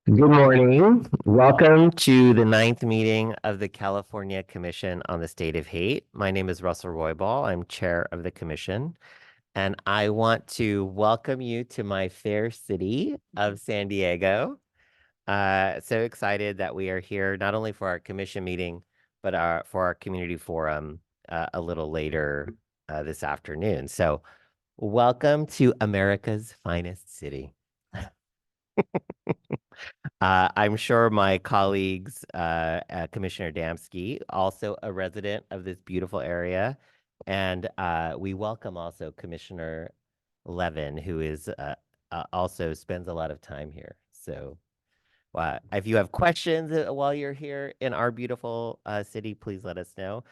Good morning. Welcome to the ninth meeting of the California Commission on the State of Hate. My name is Russell Roybal. I'm chair of the commission, and I want to welcome you to my fair city of San Diego. So excited that we are here not only for our commission meeting, but for our community forum a little later this afternoon. So welcome to America's finest city. I'm sure my colleagues, Commissioner Damsky, also a resident of this beautiful area, and we welcome also Commissioner Levin, who is also spends a lot of time here. So, if you have questions while you're here in our beautiful city, please let us know.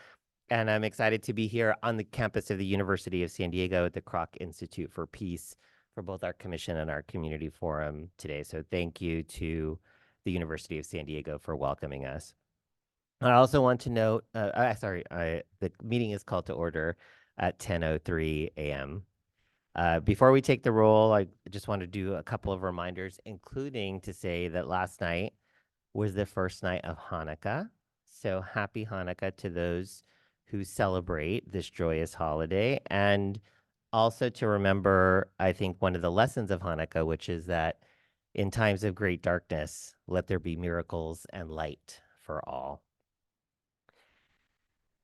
And I'm excited to be here on the campus of the University of San Diego at the Kroc Institute for Peace for both our commission and our community forum today. So thank you to the University of San Diego for welcoming us. I also want to note, the meeting is called to order at 10:03 a.m. Before we take the roll, I just want to do a couple of reminders, including to say that last night was the first night of Hanukkah. So happy Hanukkah to those who celebrate this joyous holiday. And also to remember, I think, one of the lessons of Hanukkah, which is that in times of great darkness, let there be miracles and light for all.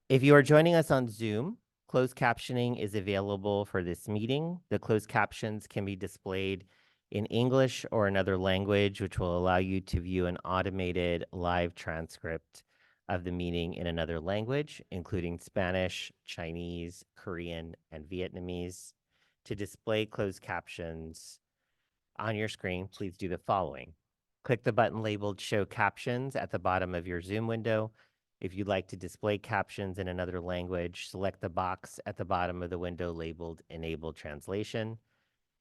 If you are joining us on Zoom, closed captioning is available for this meeting. The closed captions can be displayed in English or another language, which will allow you to view an automated live transcript of the meeting in another language, including Spanish, Chinese, Korean, and Vietnamese. To display closed captions on your screen, please do the following. Click the button labeled Show Captions at the bottom of your Zoom window. If you'd like to display captions in another language, select the box at the bottom of the window labeled Enable Translation.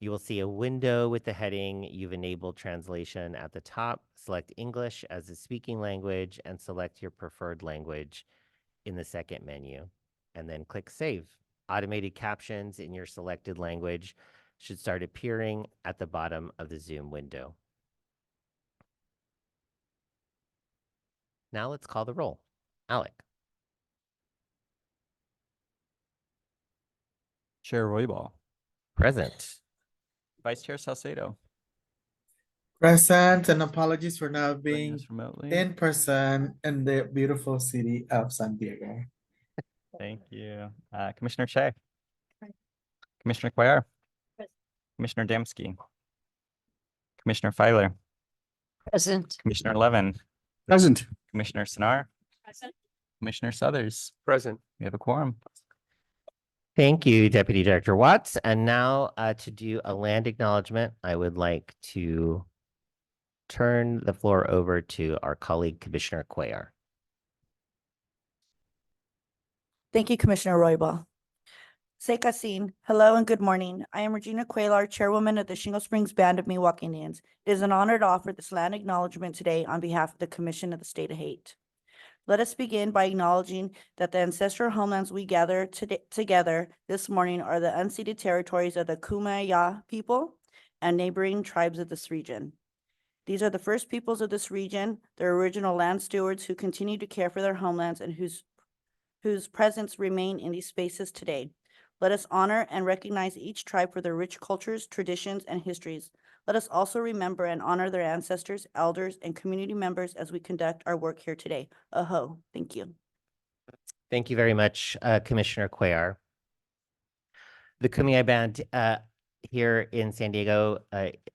You will see a window with the heading You've enabled translation at the top. Select English as the speaking language and select your preferred language in the second menu, and then click Save. Automated captions in your selected language should start appearing at the bottom of the Zoom window. Now let's call the roll. Alec. Chair Roybal. Present. Vice Chair Salcedo. Present, and apologies for now Joining being us remotely. in person in the beautiful city of San Diego. Thank you. Commissioner Che. Commissioner Cuellar. Commissioner Damsky. Commissioner Filer. Present. Commissioner Levin. Present. Commissioner Sinar. Present. Commissioner Suthers. Present. We have a quorum. Thank you, Deputy Director Watts. And now to do a land acknowledgement, I would like to turn the floor over to our colleague, Commissioner Cuellar. Thank you, Commissioner Roybal. Sekasin, hello and good morning. I am Regina Cuellar, Chairwoman of the Shingle Springs Band of Miwok Indians. It is an honor to offer this land acknowledgement today on behalf of the Commission of the State of Hate. Let us begin by acknowledging that the ancestral homelands we gather together this morning are the unceded territories of the Kumeyaay people and neighboring tribes of this region. These are the first peoples of this region, their original land stewards who continue to care for their homelands and whose presence remain in these spaces today. Let us honor and recognize each tribe for their rich cultures, traditions, and histories. Let us also remember and honor their ancestors, elders, and community members as we conduct our work here today. Aho, thank you. Thank you very much, Commissioner Cuellar. The Kumeyaay Band here in San Diego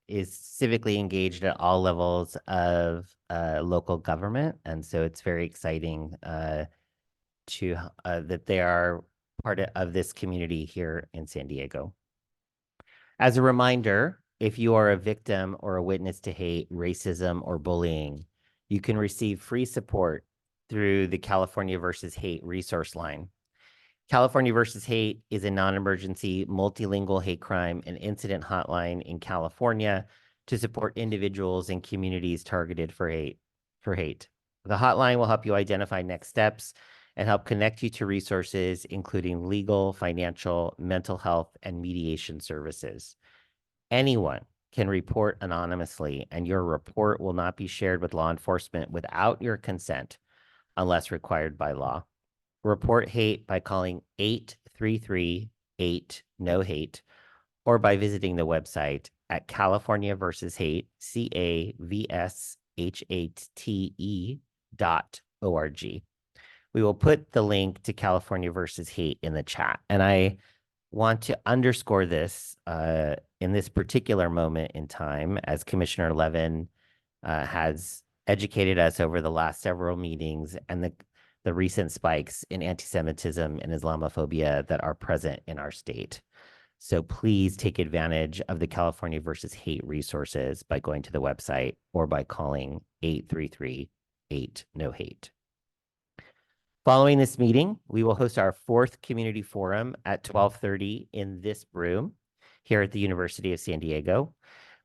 is civically engaged at all levels of local government. And so it's very exciting that they are part of this community here in San Diego. As a reminder, if you are a victim or a witness to hate, racism, or bullying, you can receive free support through the California versus Hate resource line. California versus Hate is a non-emergency multilingual hate crime and incident hotline in California to support individuals and communities targeted for hate. The hotline will help you identify next steps and help connect you to resources, including legal, financial, mental health, and mediation services. Anyone can report anonymously, and your report will not be shared with law enforcement without your consent unless required by law. Report hate by calling 833-8-NO-HATE or by visiting the website at California versus Hate, CAVSHATE.org. We will put the link to California versus Hate in the chat. And I want to underscore this in this particular moment in time, as Commissioner Levin has educated us over the last several meetings and the recent spikes in anti-Semitism and Islamophobia that are present in our state. So please take advantage of the California versus Hate resources by going to the website or by calling 833-8-NO-HATE. Following this meeting, we will host our 4th community forum at 12:30 in this room here at the University of San Diego.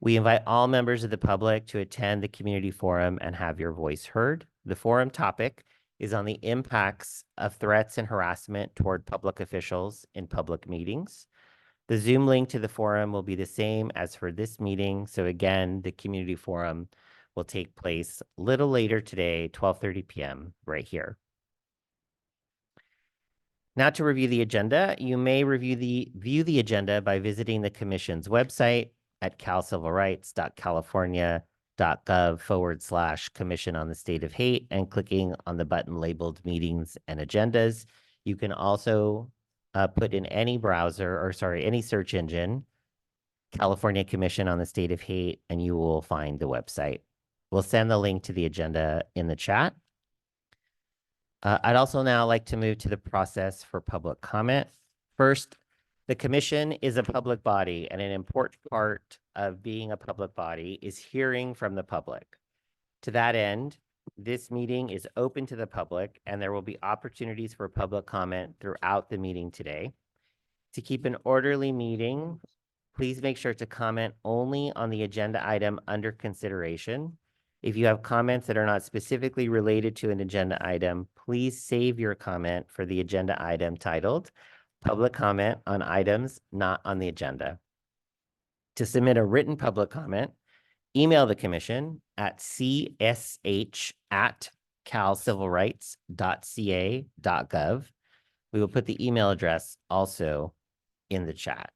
We invite all members of the public to attend the community forum and have your voice heard. The forum topic is on the impacts of threats and harassment toward public officials in public meetings. The Zoom link to the forum will be the same as for this meeting. So again, the community forum will take place a little later today, 12:30 p.m. right here. Now to review the agenda, you may view the agenda by visiting the Commission's website at calcivilrights.california.gov/Commission on the State of Hate and clicking on the button labeled Meetings and Agendas. You can also put in any any search engine, California Commission on the State of Hate, and you will find the website. We'll send the link to the agenda in the chat. I'd also now like to move to the process for public comment. First, the commission is a public body, and an important part of being a public body is hearing from the public. To that end, this meeting is open to the public, and there will be opportunities for public comment throughout the meeting today. To keep an orderly meeting, please make sure to comment only on the agenda item under consideration. If you have comments that are not specifically related to an agenda item, please save your comment for the agenda item titled Public Comment on Items Not on the Agenda. To submit a written public comment, email the commission at csh@calcivilrights.ca.gov. We will put the email address also in the chat.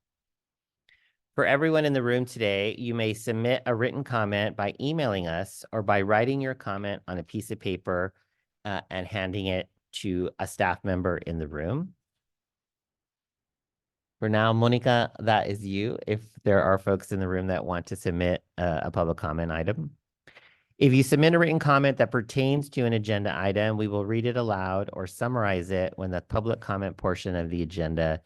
For everyone in the room today, you may submit a written comment by emailing us or by writing your comment on a piece of paper and handing it to a staff member in the room. For now, Monica, that is you, if there are folks in the room that want to submit a public comment item. If you submit a written comment that pertains to an agenda item, we will read it aloud or summarize it when the public comment portion of the agenda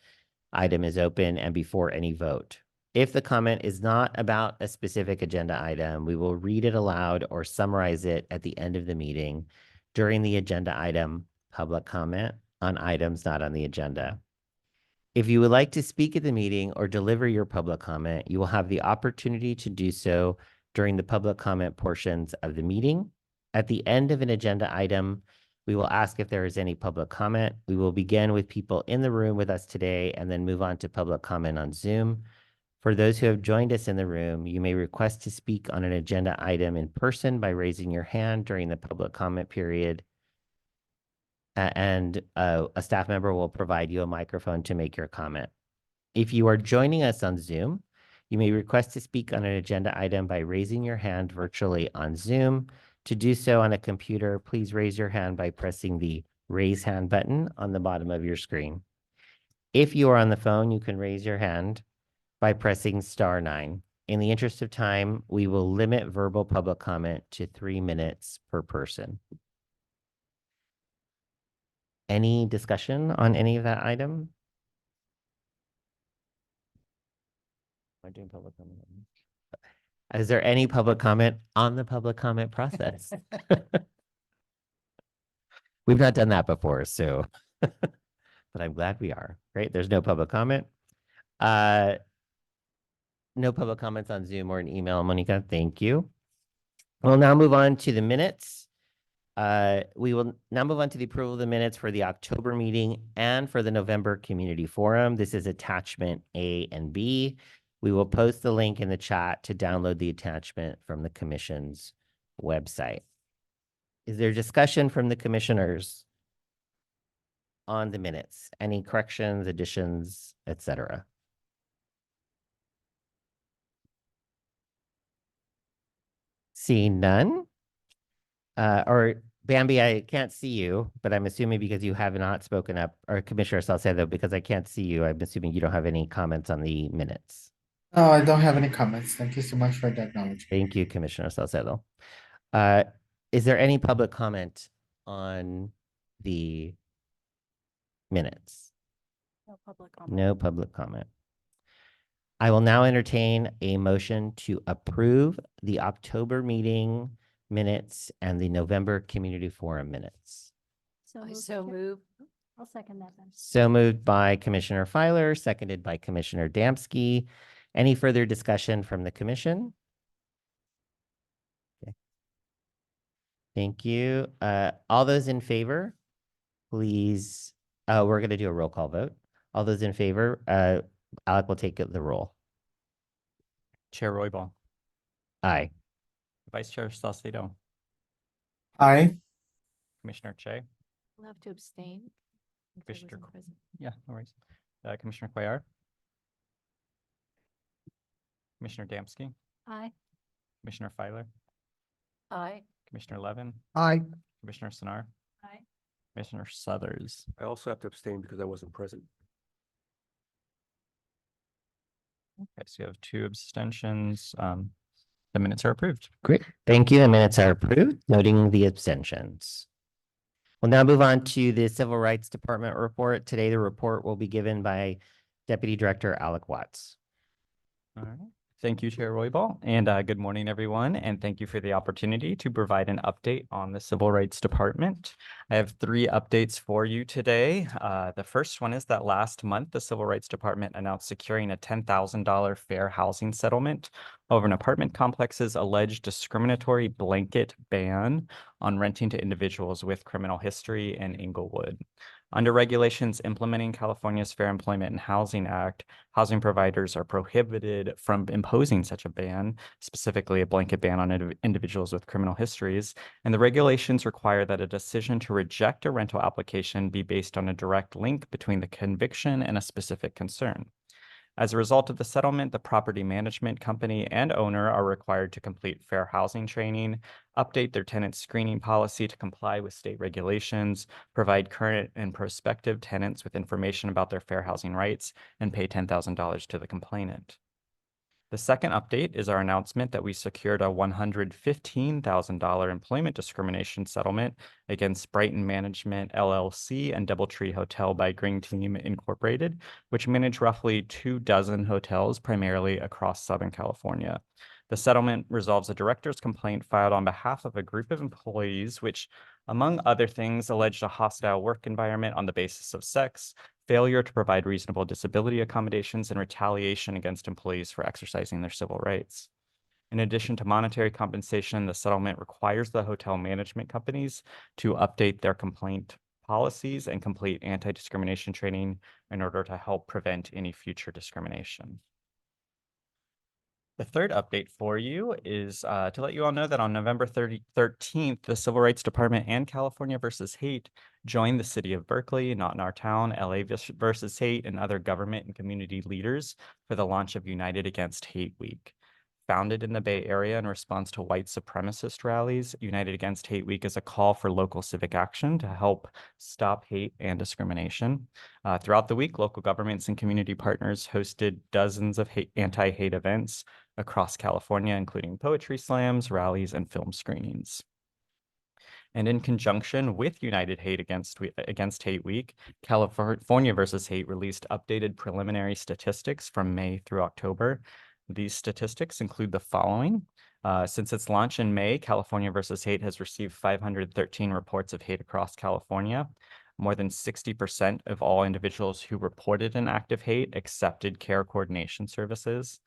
item is open and before any vote. If the comment is not about a specific agenda item, we will read it aloud or summarize it at the end of the meeting during the agenda item public comment on items not on the agenda. If you would like to speak at the meeting or deliver your public comment, you will have the opportunity to do so during the public comment portions of the meeting. At the end of an agenda item, we will ask if there is any public comment. We will begin with people in the room with us today and then move on to public comment on Zoom. For those who have joined us in the room, you may request to speak on an agenda item in person by raising your hand during the public comment period. And a staff member will provide you a microphone to make your comment. If you are joining us on Zoom, you may request to speak on an agenda item by raising your hand virtually on Zoom. To do so on a computer, please raise your hand by pressing the raise hand button on the bottom of your screen. If you are on the phone, you can raise your hand by pressing *9. In the interest of time, we will limit verbal public comment to 3 minutes per person. Any discussion on any of that item? Am I doing public comment? Is there any public comment on the public comment process? We've not done that before, so, but I'm glad we are. Great, there's no public comment. No public comments on Zoom or an email, Monica, thank you. We'll now move on to the minutes. We will now move on to the approval of the minutes for the October meeting and for the November Community Forum. This is attachment A and B. We will post the link in the chat to download the attachment from the commission's website. Is there discussion from the commissioners on the minutes? Any corrections, additions, etc.? Seeing none? Or Bambi, I can't see you, but I'm assuming because you have not spoken up, or Commissioner Salcedo, because I can't see you, I'm assuming you don't have any comments on the minutes. No, I don't have any comments. Thank you so much for the acknowledgement. Thank you, Commissioner Salcedo. Is there any public comment on the minutes? No public comment. No public comment. I will now entertain a motion to approve the October meeting minutes and the November Community Forum minutes. So move. I'll second that then. So moved by Commissioner Feiler, seconded by Commissioner Damsky. Any further discussion from the commission? Okay. Thank you. All those in favor, please. We're going to do a roll call vote. All those in favor, Alec will take the roll. Chair Roybal, Aye. Vice Chair Salcedo, Aye. Commissioner Che, We'll have to abstain. if I Commissioner wasn't present. yeah, no worries. Commissioner Cuellar, Commissioner Damsky, Aye. Commissioner Feiler, Aye. Commissioner Levin, Aye. Commissioner Sinar, Aye. Commissioner Suthers. I also have to abstain because I wasn't present. Okay, so you have 2 abstentions. The minutes are approved. Great. Thank you. The minutes are approved, noting the abstentions. We'll now move on to the Civil Rights Department report. Today, the report will be given by Deputy Director Alec Watts. All right. Thank you, Chair Roybal, and good morning, everyone, and thank you for the opportunity to provide an update on the Civil Rights Department. I have 3 updates for you today. The first one is that last month, the Civil Rights Department announced securing a $10,000 fair housing settlement over an apartment complex's alleged discriminatory blanket ban on renting to individuals with criminal history in Inglewood. Under regulations implementing California's Fair Employment and Housing Act, housing providers are prohibited from imposing such a ban, specifically a blanket ban on individuals with criminal histories, and the regulations require that a decision to reject a rental application be based on a direct link between the conviction and a specific concern. As a result of the settlement, the property management company and owner are required to complete fair housing training, update their tenant screening policy to comply with state regulations, provide current and prospective tenants with information about their fair housing rights, and pay $10,000 to the complainant. The second update is our announcement that we secured a $115,000 employment discrimination settlement against Brighton Management LLC and Doubletree Hotel by Green Team Incorporated, which manage roughly 24 hotels primarily across Southern California. The settlement resolves a director's complaint filed on behalf of a group of employees, which, among other things, alleged a hostile work environment on the basis of sex, failure to provide reasonable disability accommodations, and retaliation against employees for exercising their civil rights. In addition to monetary compensation, the settlement requires the hotel management companies to update their complaint policies and complete anti-discrimination training in order to help prevent any future discrimination. The third update for you is to let you all know that on November 13th, the Civil Rights Department and California versus Hate joined the city of Berkeley, Not in Our Town, LA versus Hate, and other government and community leaders for the launch of United Against Hate Week. Founded in the Bay Area in response to white supremacist rallies, United Against Hate Week is a call for local civic action to help stop hate and discrimination. Throughout the week, local governments and community partners hosted dozens of anti-hate events across California, including poetry slams, rallies, and film screenings. And in conjunction with United Against Hate Week, California versus Hate released updated preliminary statistics from May through October. These statistics include the following. Since its launch in May, California versus Hate has received 513 reports of hate across California. More than 60% of all individuals who reported an act of hate accepted care coordination services.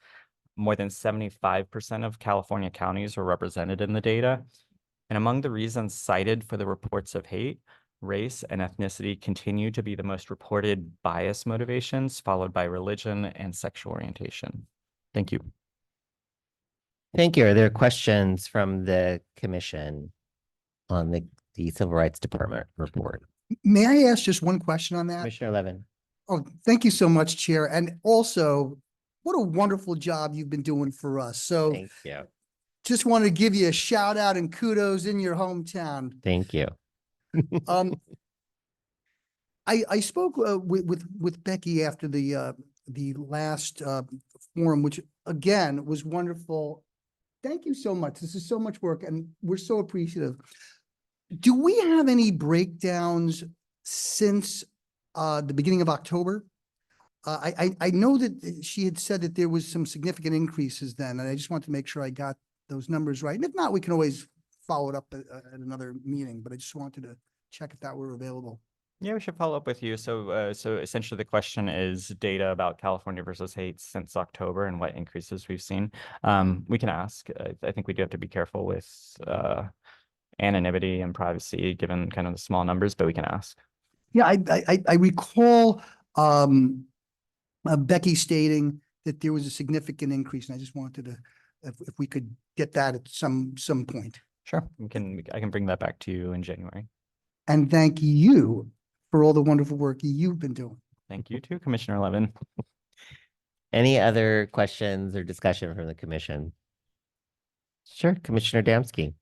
More than 75% of California counties were represented in the data. And among the reasons cited for the reports of hate, race and ethnicity continue to be the most reported bias motivations, followed by religion and sexual orientation. Thank you. Thank you. Are there questions from the commission on the Civil Rights Department report? May I ask just one question on that? Commissioner Levin? Oh, thank you so much, Chair. And also, what a wonderful job you've been doing for us. So Thank you. just wanted to give you a shout out and kudos in your hometown. Thank you. I spoke with Becky after the last forum, which again was wonderful. Thank you so much. This is so much work and we're so appreciative. Do we have any breakdowns since the beginning of October? I know that she had said that there was some significant increases then, and I just wanted to make sure I got those numbers right. And if not, we can always follow it up at another meeting, but I just wanted to check if that were available. Yeah, we should follow up with you. So essentially the question is data about California versus Haiti since October and what increases we've seen. We can ask. I think we do have to be careful with anonymity and privacy given kind of the small numbers, but we can ask. Yeah, I recall Becky stating that there was a significant increase, and I just wanted to, if we could get that at some point. Sure, I can bring that back to you in January. And thank you for all the wonderful work you've been doing. Thank you too, Commissioner Levin. Any other questions or discussion from the commission? Sure, Commissioner Damsky.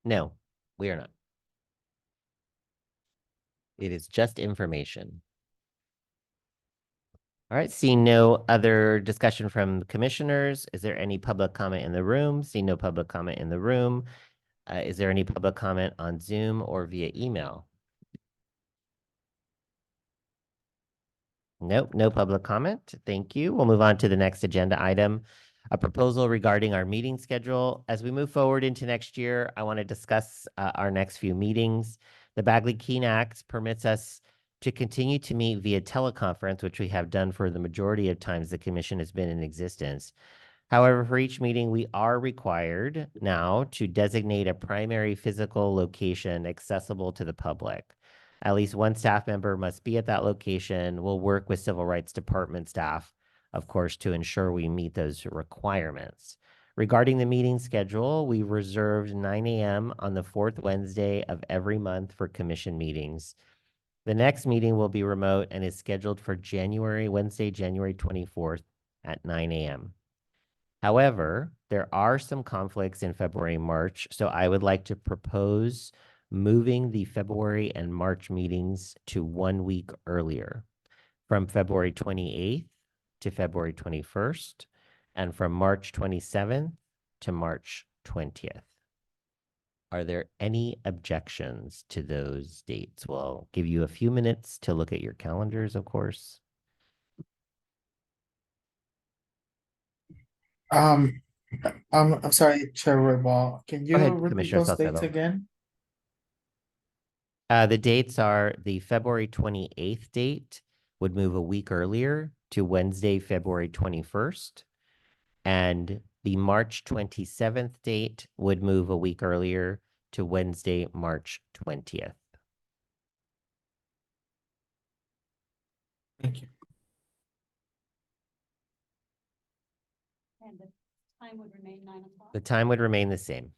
No, we are not. It is just information. All right, seeing no other discussion from the commissioners, is there any public comment in the room? Seeing no public comment in the room, is there any public comment on Zoom or via email? Nope, no public comment. Thank you. We'll move on to the next agenda item, a proposal regarding our meeting schedule. As we move forward into next year, I want to discuss our next few meetings. The Bagley-Keene Act permits us to continue to meet via teleconference, which we have done for the majority of times the commission has been in existence. However, for each meeting, we are required now to designate a primary physical location accessible to the public. At least one staff member must be at that location. We'll work with Civil Rights Department staff, of course, to ensure we meet those requirements. Regarding the meeting schedule, we reserved 9 a.m. on the fourth Wednesday of every month for commission meetings. The next meeting will be remote and is scheduled for Wednesday, January 24th at 9 a.m. However, there are some conflicts in February and March, so I would like to propose moving the February and March meetings to 1 week earlier, from February 28th to February 21st, and from March 27th to March 20th. Are there any objections to those dates? We'll give you a few minutes to look at your calendars, of course. I'm sorry, Chair Roybal, can you ahead, repeat Commissioner those dates Salcedo. again? The dates are the February 28th date would move a week earlier to Wednesday, February 21st. And the March 27th date would move a week earlier to Wednesday, March 20th. Thank you. And the time would remain 9 o'clock? The time would remain the same.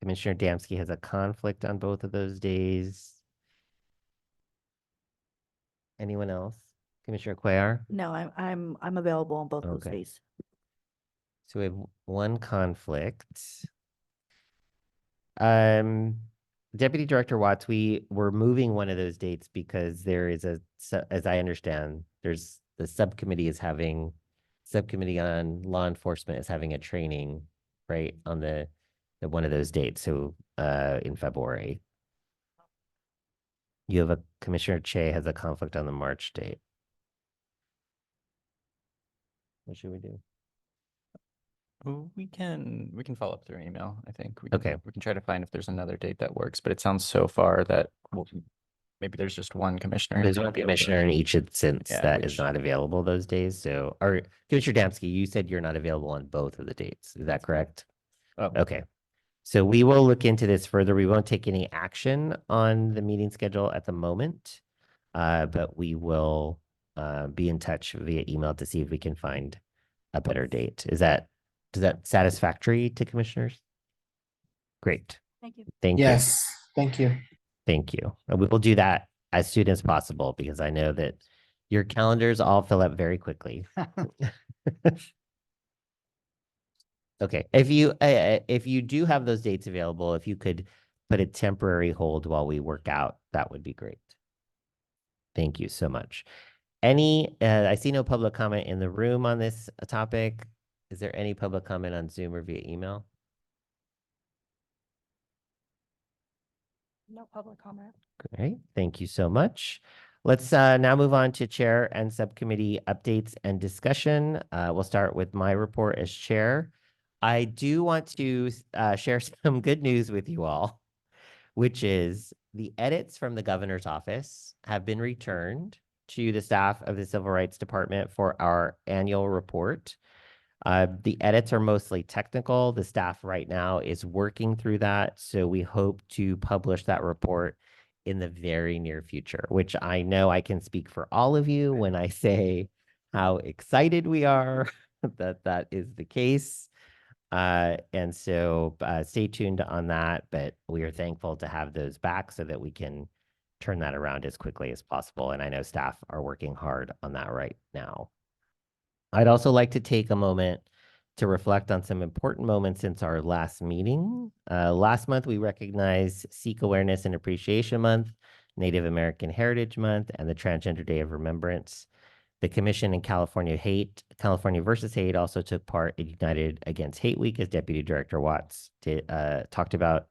Commissioner Damsky has a conflict on both of those days. Anyone else? Commissioner Cuellar? No, I'm available on both those Okay. days. So we have one conflict. Deputy Director Watts, we were moving one of those dates because there is as I understand, there's the subcommittee on law enforcement is having a training, right, on the one of those dates. So in February. You have Commissioner Che has a conflict on the March date. What should we do? We can follow up through email, I think. We Okay. can try to find if there's another date that works, but it sounds so far that maybe there's just one commissioner. who's There's gonna one be able to- commissioner in each instance Yeah, that is which- not available those days. So, Commissioner Damsky, you said you're not available on both of the dates. Is that correct? Oh, Okay. So we will look into this further. We won't take any action on the meeting schedule at the moment, but we will be in touch via email to see if we can find a better date. Does that satisfactory to commissioners? Great. Thank you. Thank you. Yes, thank you. Thank you. And we will do that as soon as possible because I know that your calendars all fill up very quickly. Okay, if you do have those dates available, if you could put a temporary hold while we work out, that would be great. Thank you so much. I see no public comment in the room on this topic. Is there any public comment on Zoom or via email? No public comment. Great, thank you so much. Let's now move on to chair and subcommittee updates and discussion. We'll start with my report as chair. I do want to share some good news with you all, which is the edits from the governor's office have been returned to the staff of the Civil Rights Department for our annual report. The edits are mostly technical. The staff right now is working through that. So we hope to publish that report in the very near future, which I know I can speak for all of you when I say how excited we are that that is the case. And so stay tuned on that, but we are thankful to have those back so that we can turn that around as quickly as possible. And I know staff are working hard on that right now. I'd also like to take a moment to reflect on some important moments since our last meeting. Last month, we recognized Sikh Awareness and Appreciation Month, Native American Heritage Month, and the Transgender Day of Remembrance. The Commission in California versus Hate also took part in United Against Hate Week, as Deputy Director Watts talked about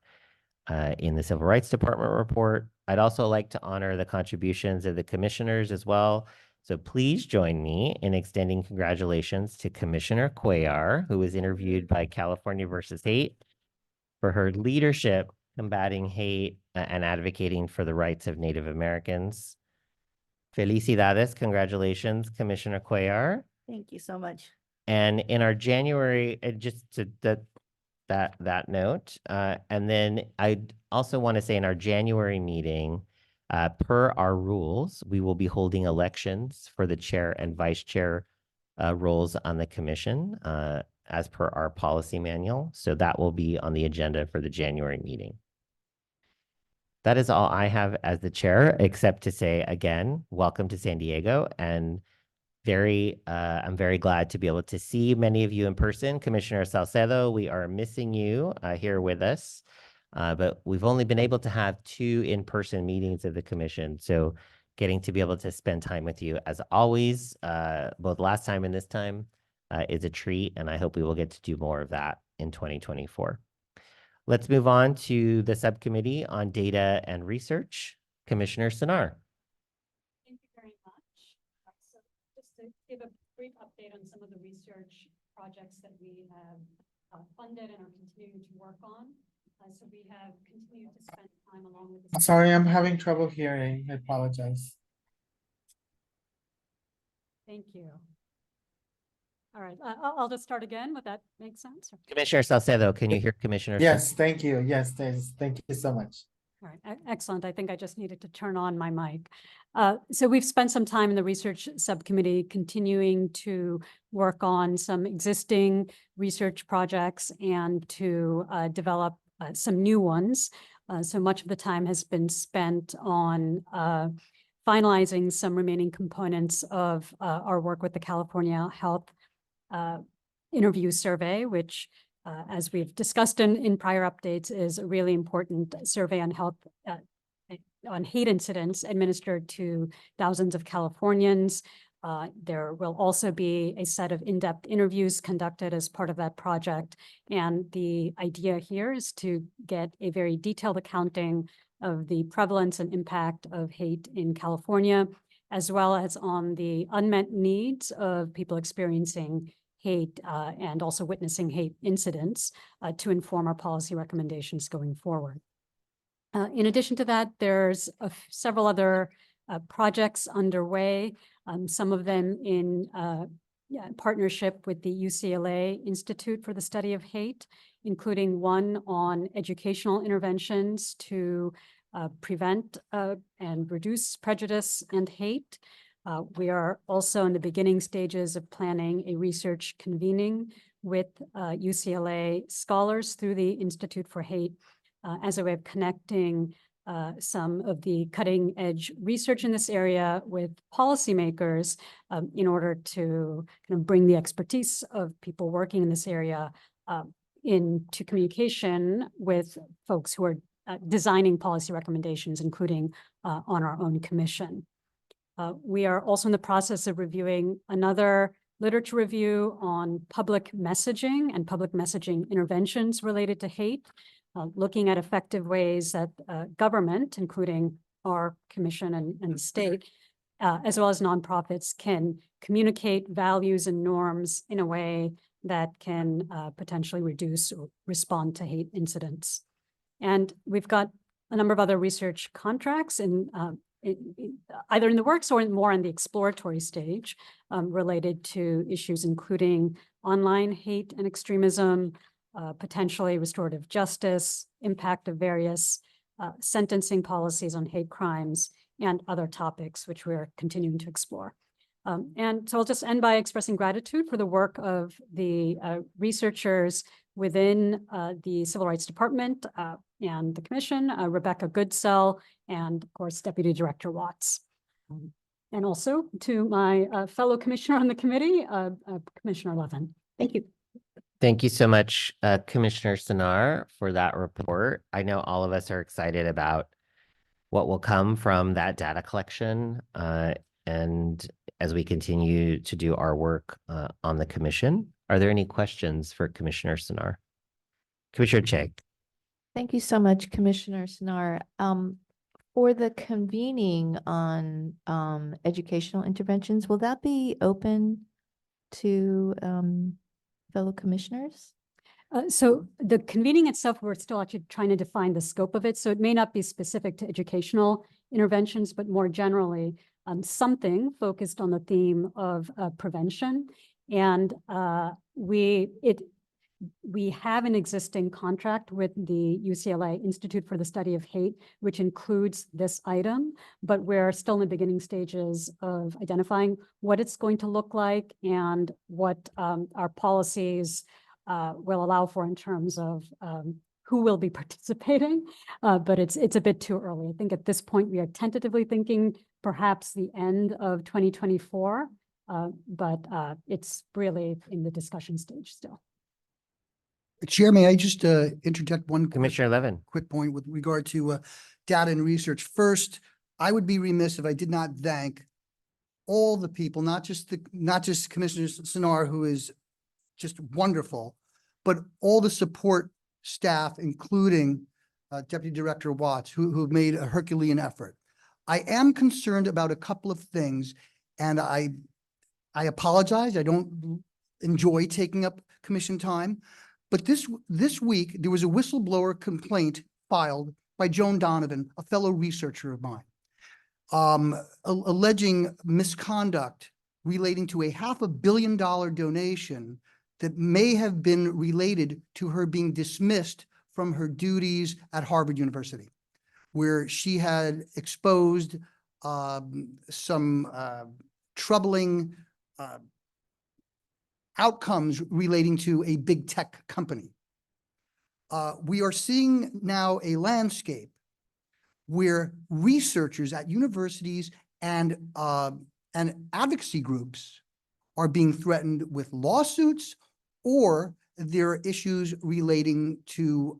in the Civil Rights Department report. I'd also like to honor the contributions of the commissioners as well. So please join me in extending congratulations to Commissioner Cuellar, who was interviewed by California versus Hate for her leadership combating hate and advocating for the rights of Native Americans. Felicidades, congratulations, Commissioner Cuellar. Thank you so much. And in our January, just to that note, and then I also want to say in our January meeting, per our rules, we will be holding elections for the chair and vice chair roles on the commission, as per our policy manual. So that will be on the agenda for the January meeting. That is all I have as the chair, except to say again, welcome to San Diego, and I'm very glad to be able to see many of you in person. Commissioner Salcedo, we are missing you here with us, but we've only been able to have 2 in-person meetings of the commission. So getting to be able to spend time with you as always, both last time and this time, is a treat, and I hope we will get to do more of that in 2024. Let's move on to the subcommittee on data and research. Commissioner Sinar. Thank you very much. So just to give a brief update on some of the research projects that we have funded and are continuing to work on. So we have continued to spend time along with the. Sorry, I'm having trouble hearing. I apologize. Thank you. All right, I'll just start again. Would that make sense? Commissioner Salcedo, can you hear Commissioner? Yes, thank you. Yes, thank you so much. All right, excellent. I think I just needed to turn on my mic. So we've spent some time in the research subcommittee continuing to work on some existing research projects and to develop some new ones. So much of the time has been spent on finalizing some remaining components of our work with the California Health Interview Survey, which as we've discussed in prior updates, is a really important survey on health, on hate incidents administered to thousands of Californians. There will also be a set of in-depth interviews conducted as part of that project. And the idea here is to get a very detailed accounting of the prevalence and impact of hate in California, as well as on the unmet needs of people experiencing hate and also witnessing hate incidents to inform our policy recommendations going forward. In addition to that, there's several other projects underway, some of them in partnership with the UCLA Institute for the Study of Hate including one on educational interventions to prevent and reduce prejudice and hate. We are also in the beginning stages of planning a research convening with UCLA scholars through the Institute for Hate as a way of connecting some of the cutting edge research in this area with policymakers in order to kind of bring the expertise of people working in this area into communication with folks who are designing policy recommendations, including on our own commission. We are also in the process of reviewing another literature review on public messaging and public messaging interventions related to hate, looking at effective ways that government, including our commission and the state, as well as nonprofits, can communicate values and norms in a way that can potentially reduce or respond to hate incidents. And we've got a number of other research contracts either in the works or more in the exploratory stage related to issues including online hate and extremism, potentially restorative justice, impact of various sentencing policies on hate crimes, and other topics which we're continuing to explore. And so I'll just end by expressing gratitude for the work of the researchers within the Civil Rights Department and the Commission, Rebecca Goodsell, and of course, Deputy Director Watts. And also to my fellow commissioner on the committee, Commissioner Levin. Thank you. Thank you so much, Commissioner Sinar, for that report. I know all of us are excited about what will come from that data collection and as we continue to do our work on the commission. Are there any questions for Commissioner Sinar? Commissioner Chang. Thank you so much, Commissioner Sinar. For the convening on educational interventions, will that be open to fellow commissioners? So the convening itself, we're still actually trying to define the scope of it. So it may not be specific to educational interventions, but more generally, something focused on the theme of prevention. And we have an existing contract with the UCLA Institute for the Study of Hate, which includes this item, but we're still in the beginning stages of identifying what it's going to look like and what our policies will allow for in terms of who will be participating. But it's a bit too early. I think at this point, we are tentatively thinking perhaps the end of 2024, but it's really in the discussion stage still. Chair, may I just interject one Commissioner Levin. quick point with regard to data and research? First, I would be remiss if I did not thank all the people, not just Commissioner Sinar, who is just wonderful, but all the support staff, including Deputy Director Watts, who made a Herculean effort. I am concerned about a couple of things, and I apologize. I don't enjoy taking up commission time. But this week, there was a whistleblower complaint filed by Joan Donovan, a fellow researcher of mine, alleging misconduct relating to a $500 million donation that may have been related to her being dismissed from her duties at Harvard University, where she had exposed some troubling outcomes relating to a big tech company. We are seeing now a landscape where researchers at universities and advocacy groups are being threatened with lawsuits, or there are issues relating to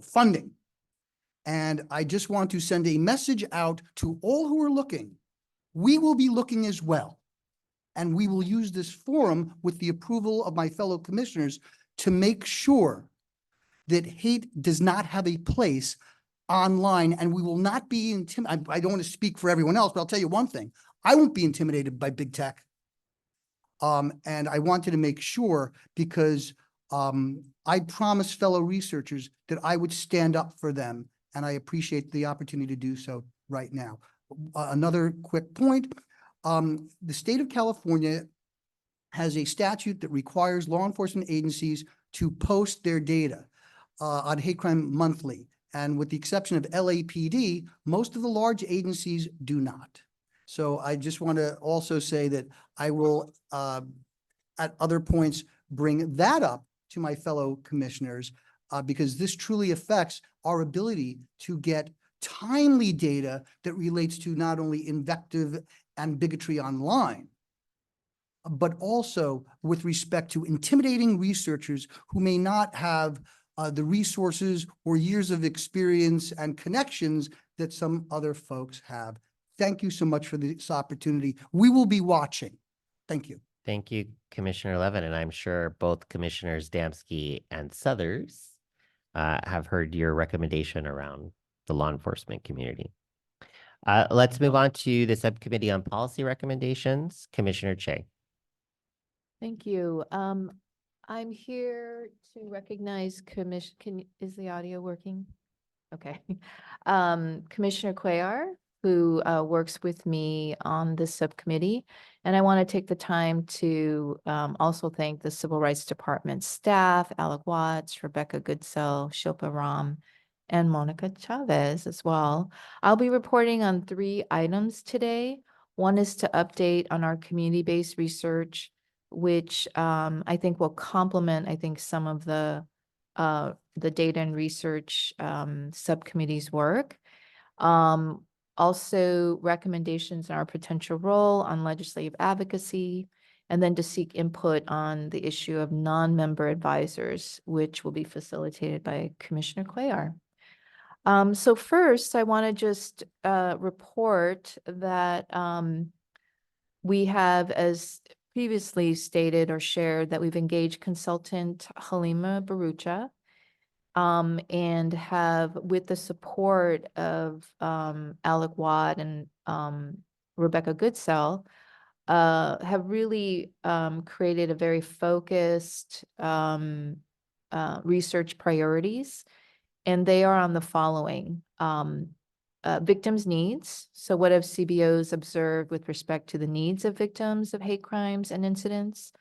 funding. And I just want to send a message out to all who are looking. We will be looking as well. And we will use this forum with the approval of my fellow commissioners to make sure that hate does not have a place online, and we will not be intimidated. I don't want to speak for everyone else, but I'll tell you one thing. I won't be intimidated by big tech. And I wanted to make sure because I promised fellow researchers that I would stand up for them, and I appreciate the opportunity to do so right now. Another quick point. The state of California has a statute that requires law enforcement agencies to post their data on Hate Crime Monthly. And with the exception of LAPD, most of the large agencies do not. So I just want to also say that I will, at other points, bring that up to my fellow commissioners because this truly affects our ability to get timely data that relates to not only invective and bigotry online, but also with respect to intimidating researchers who may not have the resources or years of experience and connections that some other folks have. Thank you so much for this opportunity. We will be watching. Thank you. Thank you, Commissioner Levin, and I'm sure both Commissioners Damsky and Suthers have heard your recommendation around the law enforcement community. Let's move on to the Subcommittee on Policy Recommendations. Commissioner Che. Thank you. I'm here to recognize is the audio working? Okay. Commissioner Cuellar, who works with me on this subcommittee. And I want to take the time to also thank the Civil Rights Department staff, Alec Watts, Rebecca Goodsell, Shilpa Ram, and Monica Chavez as well. I'll be reporting on 3 items today. One is to update on our community-based research, which I think will complement, some of the data and research subcommittee's work. Also recommendations on our potential role on legislative advocacy, and then to seek input on the issue of non-member advisors, which will be facilitated by Commissioner Cuellar. So first, I want to just report that we have, as previously stated or shared, that we've engaged consultant Halima Barucha, and have, with the support of Alec Watt and Rebecca Goodsell, have really created a very focused research priorities, and they are on the following. Victims' needs. So what have CBOs observed with respect to the needs of victims of hate crimes and incidents?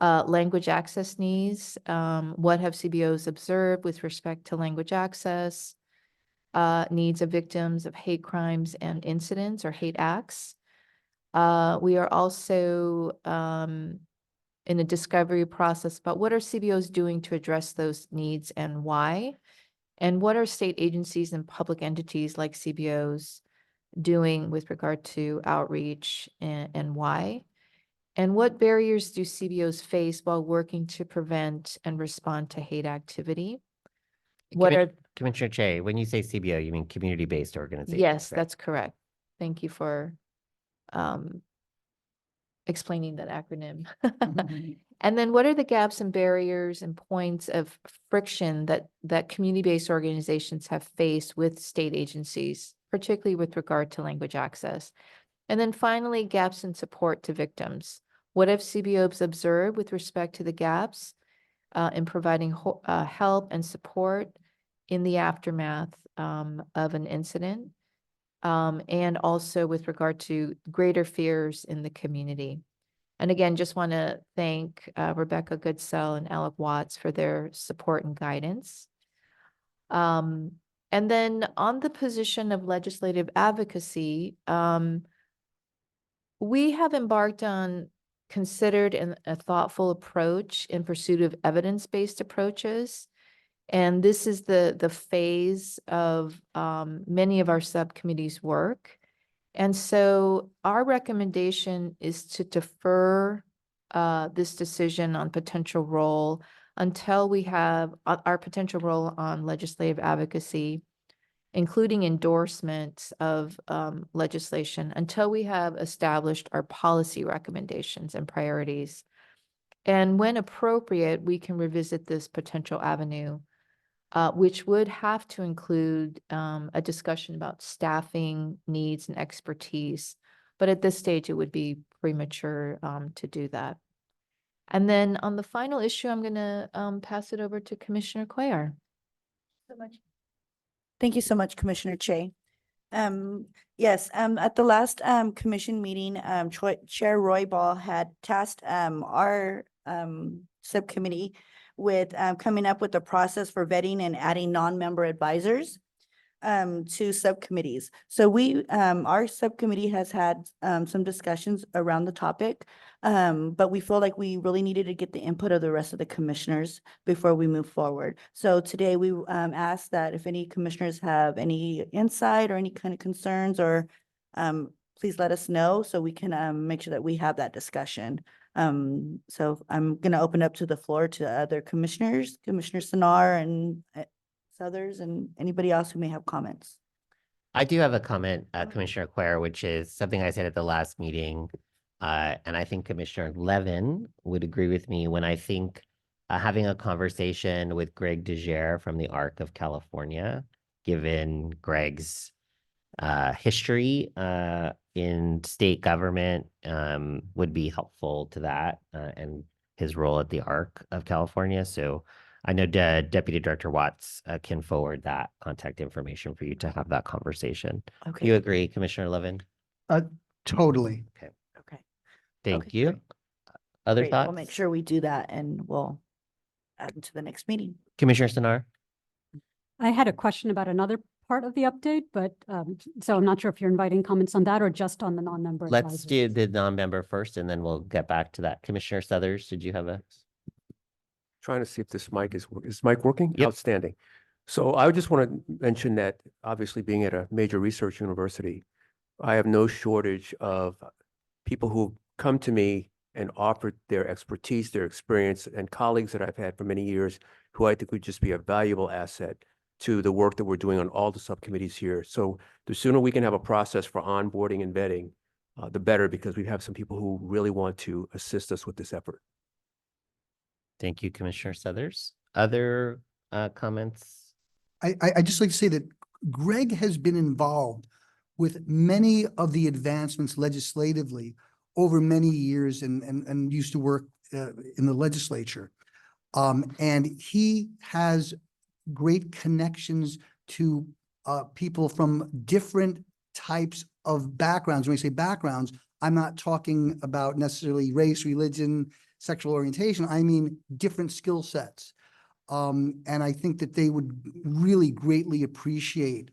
Language access needs. What have CBOs observed with respect to language access? Needs of victims of hate crimes and incidents or hate acts. We are also in the discovery process, but what are CBOs doing to address those needs and why? And what are state agencies and public entities like CBOs doing with regard to outreach and why? And what barriers do CBOs face while working to prevent and respond to hate activity? What are, Commissioner Che, when you say CBO, you mean community-based organizations? yes, right? that's correct. Thank you for explaining that acronym. And then what are the gaps and barriers and points of friction that community-based organizations have faced with state agencies, particularly with regard to language access? And then finally, gaps in support to victims. What have CBOs observed with respect to the gaps in providing help and support in the aftermath of an incident? And also with regard to greater fears in the community. And again, just want to thank Rebecca Goodsell and Alec Watts for their support and guidance. And then on the position of legislative advocacy, we have embarked on considered a thoughtful approach in pursuit of evidence-based approaches. And this is the phase of many of our subcommittees' work. And so our recommendation is to defer this decision on potential role until we have our potential role on legislative advocacy, including endorsement of legislation, until we have established our policy recommendations and priorities. And when appropriate, we can revisit this potential avenue, which would have to include a discussion about staffing needs and expertise. But at this stage, it would be premature to do that. And then on the final issue, I'm going to pass it over to Commissioner Cuellar. So much. Thank you so much, Commissioner Che. Yes, at the last commission meeting, Chair Roy Ball had tasked our subcommittee with coming up with a process for vetting and adding non-member advisors to subcommittees. So our subcommittee has had some discussions around the topic, but we feel like we really needed to get the input of the rest of the commissioners before we move forward. So today we ask that if any commissioners have any insight or any kind of concerns, or please let us know so we can make sure that we have that discussion. So I'm going to open up to the floor to other commissioners, Commissioner Sinar and others, and anybody else who may have comments. I do have a comment, Commissioner Quare, which is something I said at the last meeting. And I think Commissioner Levin would agree with me when I think having a conversation with Greg DeJere from the ARC of California, given Greg's history in state government, would be helpful to that and his role at the ARC of California. So I know Deputy Director Watts can forward that contact information for you to have that conversation. Do you Okay, agree, Commissioner Levin? Totally. okay. Thank Okay, you. great. Other Great. thoughts? We'll make sure we do that and we'll add them to the next meeting. Commissioner Sinar? I had a question about another part of the update, but so I'm not sure if you're inviting comments on that or just on the non-member Let's do advisors. the non-member first, and then we'll get back to that. Commissioner Suthers, did you have a? Trying to see if this mic is mic working? Yep. Outstanding. So I just want to mention that obviously being at a major research university, I have no shortage of people who come to me and offer their expertise, their experience, and colleagues that I've had for many years who I think would just be a valuable asset to the work that we're doing on all the subcommittees here. So the sooner we can have a process for onboarding and vetting, the better, because we have some people who really want to assist us with this effort. Thank you, Commissioner Suthers. Other comments? I just like to say that Greg has been involved with many of the advancements legislatively over many years and used to work in the legislature. And he has great connections to people from different types of backgrounds. When we say backgrounds, I'm not talking about necessarily race, religion, sexual orientation. I mean different skill sets. And I think that they would really greatly appreciate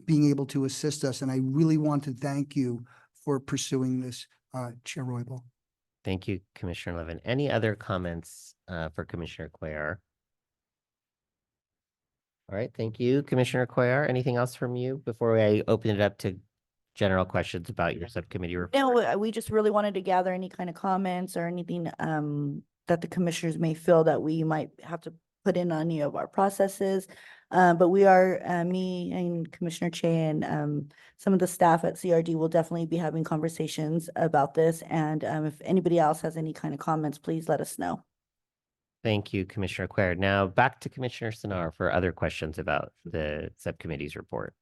being able to assist us. And I really want to thank you for pursuing this, Chair Roybal. Thank you, Commissioner Levin. Any other comments for Commissioner Quare? All right, thank you, Commissioner Quare. Anything else from you before I open it up to general questions about your subcommittee report? No, we just really wanted to gather any kind of comments or anything that the commissioners may feel that we might have to put in on any of our processes. But we are, me and Commissioner Che and some of the staff at CRD will definitely be having conversations about this. And if anybody else has any kind of comments, please let us know. Thank you, Commissioner Quare. Now back to Commissioner Sinar for other questions about the subcommittee's report.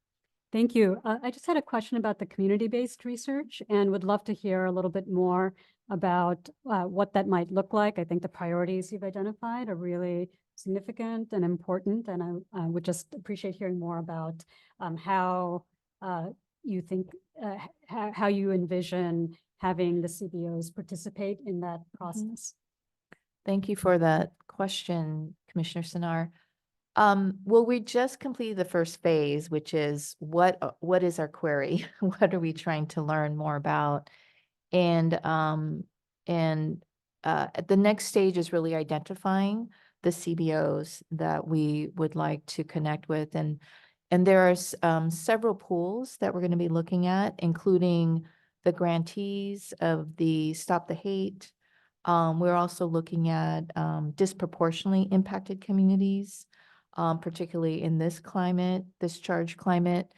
Thank you. I just had a question about the community-based research and would love to hear a little bit more about what that might look like. I think the priorities you've identified are really significant and important, and I would just appreciate hearing more about how you think, how you envision having the CBOs participate in that process. Thank you for that question, Commissioner Sinar. Well, we just completed the first phase, which is what is our query? What are we trying to learn more about? And the next stage is really identifying the CBOs that we would like to connect with. And there are several pools that we're going to be looking at, including the grantees of the Stop the Hate. We're also looking at disproportionately impacted communities, particularly in this climate, this charged climate.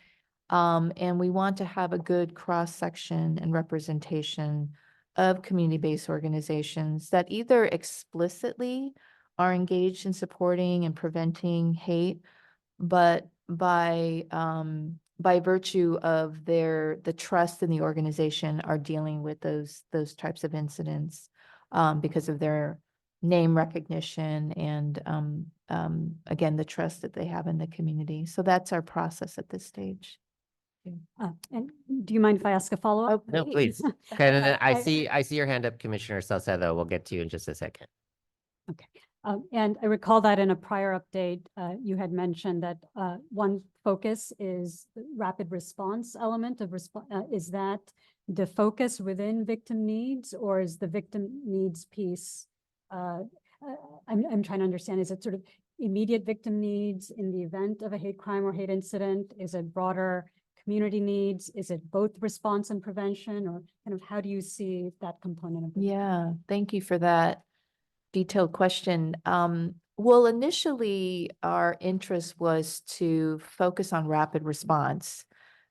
And we want to have a good cross-section and representation of community-based organizations that either explicitly are engaged in supporting and preventing hate, but by virtue of the trust in the organization are dealing with those types of incidents because of their name recognition and again, the trust that they have in the community. So that's our process at this stage. And do you mind if I ask a follow-up? No, please. Okay, and then I I- see your hand up, Commissioner Salcedo. We'll get to you in just a second. Okay. And I recall that in a prior update, you had mentioned that one focus is the rapid response element of is that the focus within victim needs, or is the victim needs piece? I'm trying to understand, is it sort of immediate victim needs in the event of a hate crime or hate incident? Is it broader community needs? Is it both response and prevention, or kind of how do you see that component of it? Yeah, thank you for that detailed question. Well, initially, our interest was to focus on rapid response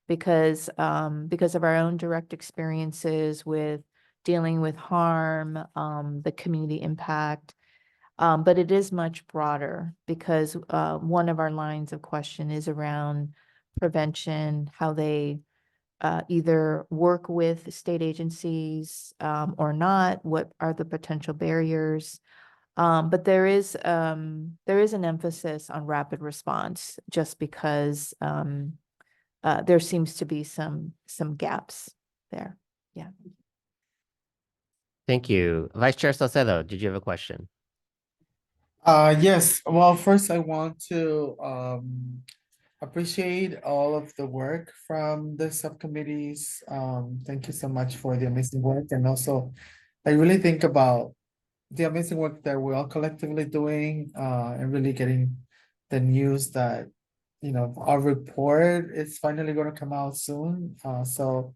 because of our own direct experiences with dealing with harm, the community impact. But it is much broader because one of our lines of question is around prevention, how they either work with state agencies or not, what are the potential barriers. But there is an emphasis on rapid response just because there seems to be some gaps there. Yeah. Thank you. Vice Chair Salcedo, did you have a question? Yes, well, first I want to appreciate all of the work from the subcommittees. Thank you so much for the amazing work, and also I really think about the amazing work that we're all collectively doing, and really getting the news that, you know, our report is finally gonna come out soon. So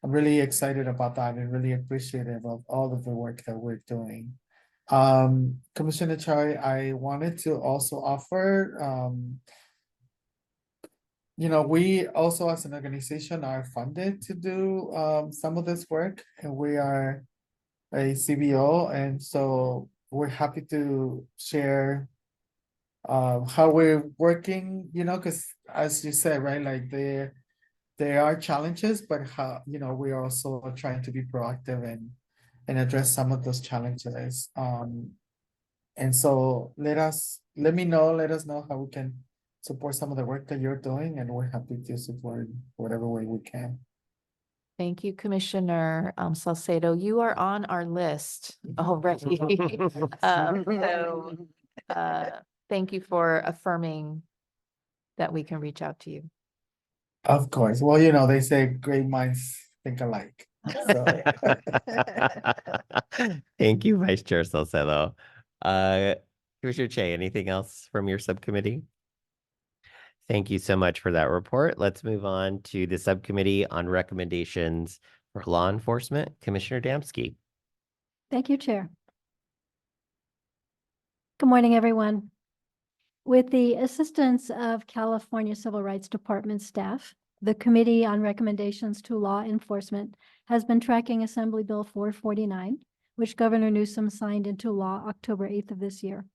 I'm really excited about that and really appreciative of all of the work that we're doing. Commissioner Choi, I wanted to also offer, you know, we also as an organization are funded to do some of this work, and we are a CBO, and so we're happy to share how we're working, you know, because as you said, right, like there are challenges, but how, you know, we're also trying to be proactive and address some of those challenges. And so let us know how we can support some of the work that you're doing, and we're happy to support whatever way we can. Thank you, Commissioner Salcedo. You are on our list already. Thank you for affirming that we can reach out to you. Of course. Well, you know, they say great minds think alike. So Thank you, Vice Chair Salcedo. Commissioner Che, anything else from your subcommittee? Thank you so much for that report. Let's move on to the subcommittee on recommendations for law enforcement. Commissioner Damsky. Thank you, Chair. Good morning, everyone. With the assistance of California Civil Rights Department staff, the Committee on Recommendations to Law Enforcement has been tracking Assembly Bill 449, which Governor Newsom signed into law October 8th of this year.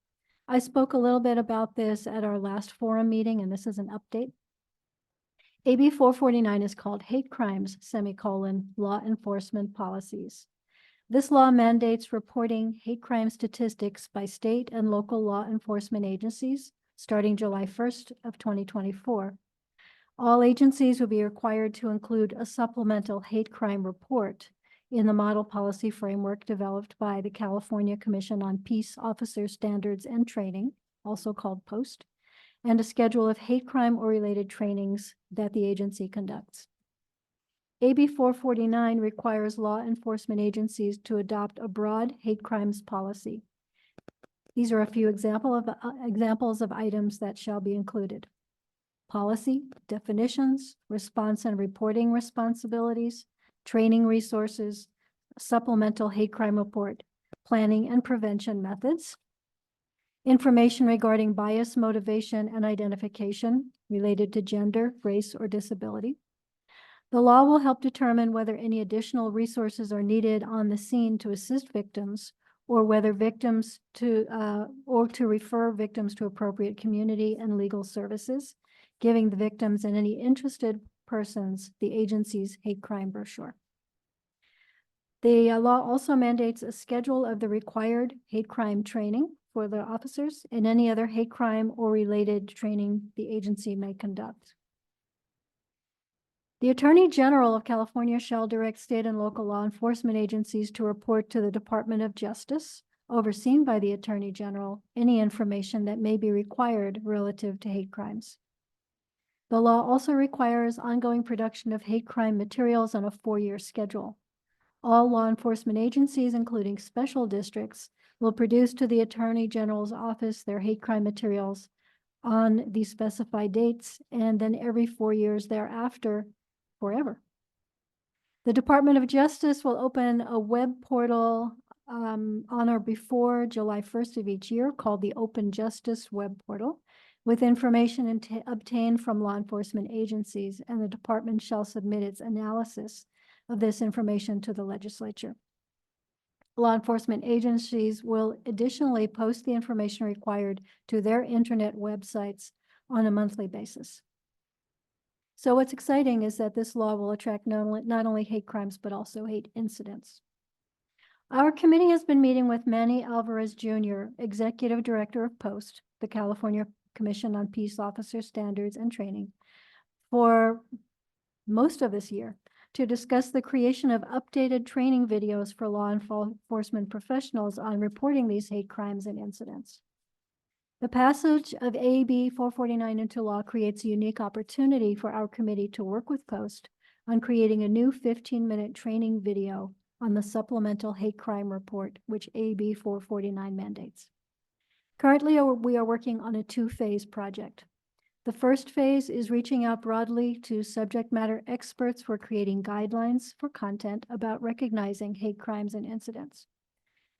I spoke a little bit about this at our last forum meeting, and this is an update. AB 449 is called Hate Crimes, Law Enforcement Policies. This law mandates reporting hate crime statistics by state and local law enforcement agencies starting July 1st of 2024. All agencies will be required to include a supplemental hate crime report in the model policy framework developed by the California Commission on Peace Officer Standards and Training, also called POST, and a schedule of hate crime or related trainings that the agency conducts. AB 449 requires law enforcement agencies to adopt a broad hate crimes policy. These are a few examples of items that shall be included. Policy, definitions, response and reporting responsibilities, training resources, supplemental hate crime report, planning and prevention methods, information regarding bias, motivation, and identification related to gender, race, or disability. The law will help determine whether any additional resources are needed on the scene to assist victims, or whether victims to refer victims to appropriate community and legal services, giving the victims and any interested persons the agency's hate crime brochure. The law also mandates a schedule of the required hate crime training for the officers and any other hate crime or related training the agency may conduct. The Attorney General of California shall direct state and local law enforcement agencies to report to the Department of Justice overseen by the Attorney General, any information that may be required relative to hate crimes. The law also requires ongoing production of hate crime materials on a 4-year schedule. All law enforcement agencies, including special districts, will produce to the Attorney General's office their hate crime materials on the specified dates, and then every 4 years thereafter, forever. The Department of Justice will open a web portal on or before July 1st of each year called the Open Justice Web Portal, with information obtained from law enforcement agencies, and the department shall submit its analysis of this information to the legislature. Law enforcement agencies will additionally post the information required to their internet websites on a monthly basis. So what's exciting is that this law will attract not only hate crimes, but also hate incidents. Our committee has been meeting with Manny Alvarez Jr., Executive Director of POST, the California Commission on Peace Officer Standards and Training, for most of this year to discuss the creation of updated training videos for law enforcement professionals on reporting these hate crimes and incidents. The passage of AB 449 into law creates a unique opportunity for our committee to work with POST on creating a new 15-minute training video on the supplemental hate crime report, which AB 449 mandates. Currently, we are working on a 2-phase project. The first phase is reaching out broadly to subject matter experts for creating guidelines for content about recognizing hate crimes and incidents.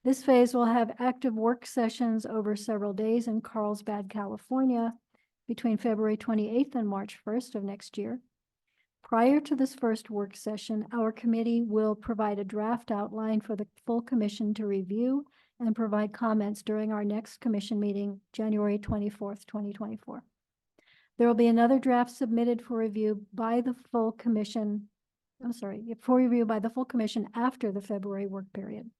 This phase will have active work sessions over several days in Carlsbad, California, between February 28th and March 1st of next year. Prior to this first work session, our committee will provide a draft outline for the full commission to review and provide comments during our next commission meeting, January 24th, 2024. There will be another draft submitted for review by the full commission, after the February work period.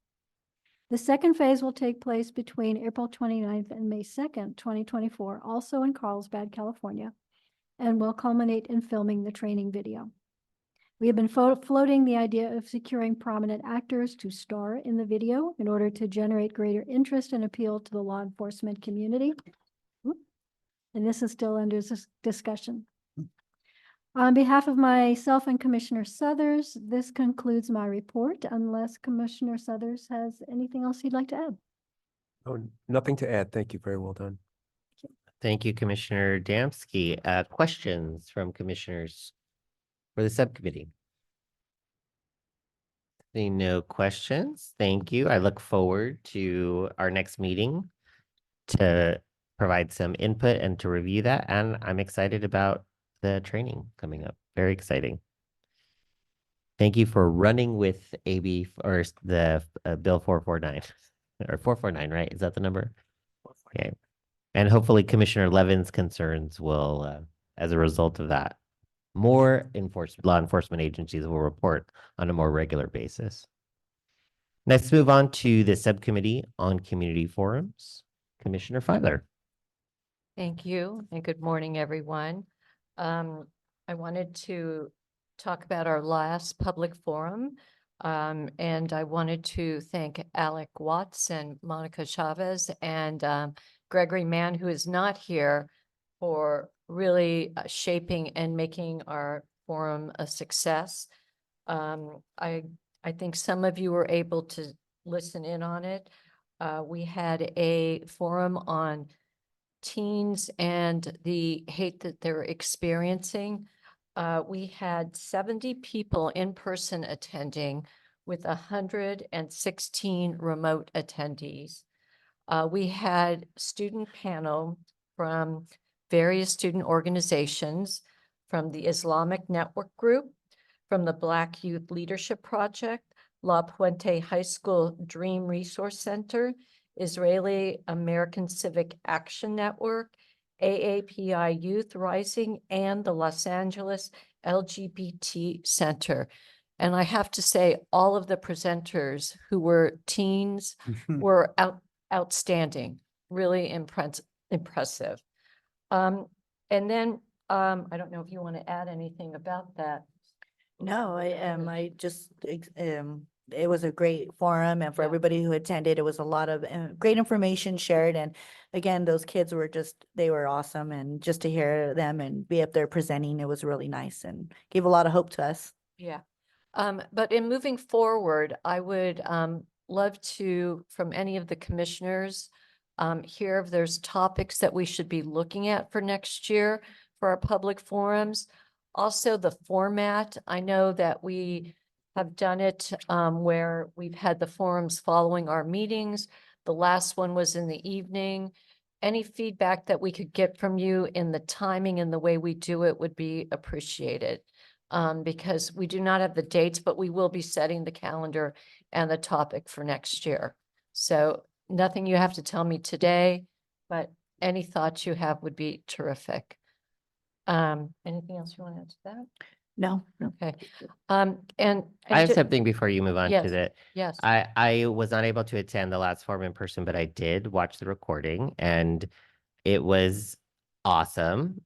The second phase will take place between April 29th and May 2nd, 2024, also in Carlsbad, California, and will culminate in filming the training video. We have been floating the idea of securing prominent actors to star in the video in order to generate greater interest and appeal to the law enforcement community. And this is still under discussion. On behalf of myself and Commissioner Suthers, this concludes my report, unless Commissioner Suthers has anything else he'd like to add. Oh, nothing to add. Thank you. Very well done. Thank you, Commissioner Damsky. Questions from commissioners for the subcommittee? Seeing no questions, thank you. I look forward to our next meeting to provide some input and to review that. And I'm excited about the training coming up. Very exciting. Thank you for running with AB or the Bill 449 or 449, right? Is that the number? Okay. And hopefully Commissioner Levin's concerns will, as a result of that, more law enforcement agencies will report on a more regular basis. Let's move on to the subcommittee on community forums. Commissioner Filer. Thank you and good morning, everyone. I wanted to talk about our last public forum. And I wanted to thank Alec Watts and Monica Chavez and Gregory Mann, who is not here, for really shaping and making our forum a success. I think some of you were able to listen in on it. We had a forum on teens and the hate that they're experiencing. We had 70 people in person attending with 116 remote attendees. We had student panel from various student organizations, from the Islamic Network Group, from the Black Youth Leadership Project, La Puente High School Dream Resource Center, Israeli American Civic Action Network, AAPI Youth Rising, and the Los Angeles LGBT Center. And I have to say, all of the presenters who were teens were outstanding, really impressive. And then I don't know if you want to add anything about that. No, I just it was a great forum, and for Yeah. everybody who attended, it was a lot of great information shared. And again, those kids were they were awesome, and just to hear them and be up there presenting, it was really nice and gave a lot of hope to us. Yeah. But in moving forward, I would love to, from any of the commissioners, hear if there's topics that we should be looking at for next year for our public forums. Also, the format. I know that we have done it where we've had the forums following our meetings. The last one was in the evening. Any feedback that we could get from you in the timing and the way we do it would be appreciated. Because we do not have the dates, but we will be setting the calendar and the topic for next year. So nothing you have to tell me today, but any thoughts you have would be terrific. Anything else you want to add to that? No, Okay. And I have ju- something before you move on Yes. to the, Yes. I was not able to attend the last forum in person, but I did watch the recording and it was awesome.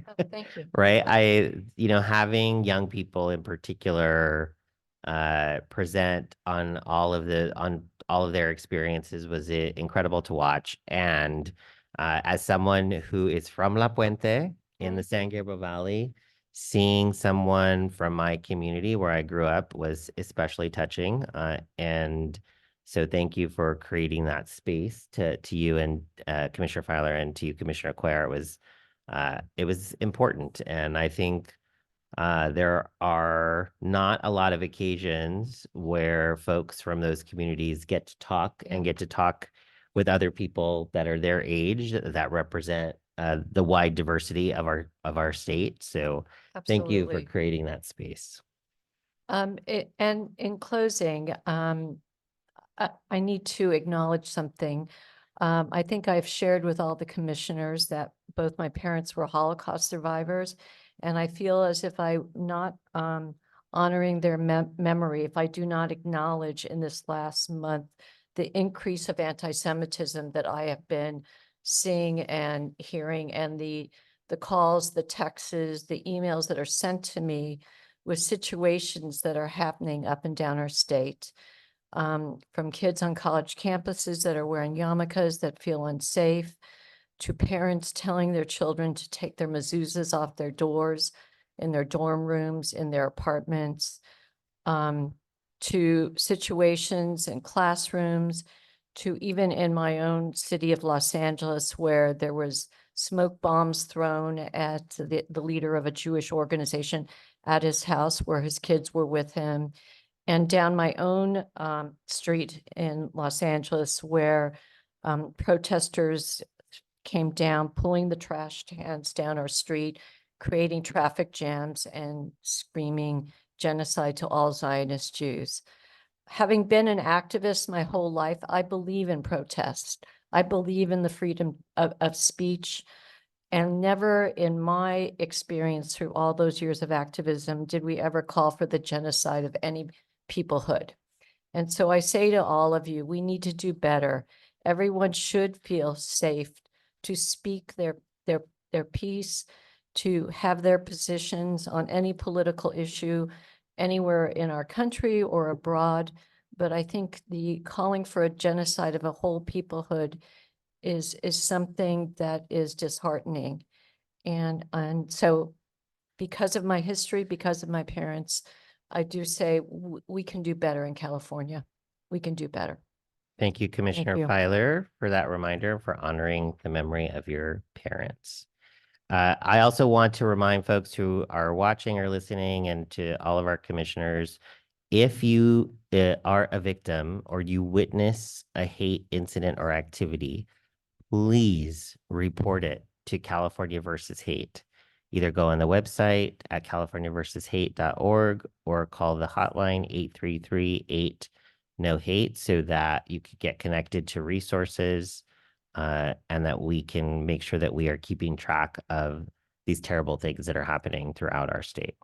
Oh, thank you. Right. Having young people in particular present on all of their experiences was incredible to watch. And as someone who is from La Puente in the San Gabriel Valley, seeing someone from my community where I grew up was especially touching. And so thank you for creating that space to you and Commissioner Filer, and to you, Commissioner Cuellar. It was important. And I think there are not a lot of occasions where folks from those communities get to talk and get to talk with other people that are their age that represent the wide diversity of our state. So thank you for Absolutely. creating that space. And in closing, I need to acknowledge something. I think I've shared with all the commissioners that both my parents were Holocaust survivors, and I feel as if I'm not honoring their memory, if I do not acknowledge in this last month the increase of anti-Semitism that I have been seeing and hearing, and the calls, the texts, the emails that are sent to me with situations that are happening up and down our state. From kids on college campuses that are wearing yarmulkes that feel unsafe, to parents telling their children to take their mezuzahs off their doors, in their dorm rooms, in their apartments, to situations in classrooms, to even in my own city of Los Angeles, where there was smoke bombs thrown at the leader of a Jewish organization at his house where his kids were with him. And down my own street in Los Angeles, where protesters came down, pulling the trash cans down our street, creating traffic jams and screaming genocide to all Zionist Jews. Having been an activist my whole life, I believe in protest. I believe in the freedom of speech. And never in my experience through all those years of activism did we ever call for the genocide of any peoplehood. And so I say to all of you, we need to do better. Everyone should feel safe to speak their piece, to have their positions on any political issue anywhere in our country or abroad. But I think the calling for a genocide of a whole peoplehood is something that is disheartening. And so because of my history, because of my parents, I do say we can do better in California. We can do better. Thank you, Commissioner you. Filer, for that reminder, for honoring the memory of your parents. I also want to remind folks who are watching or listening, and to all of our commissioners, if you are a victim or you witness a hate incident or activity, please report it to California versus Hate. Either go on the website at californiaversushate.org or call the hotline 833-8-NO-HATE so that you could get connected to resources and that we can make sure that we are keeping track of these terrible things that are happening throughout our state.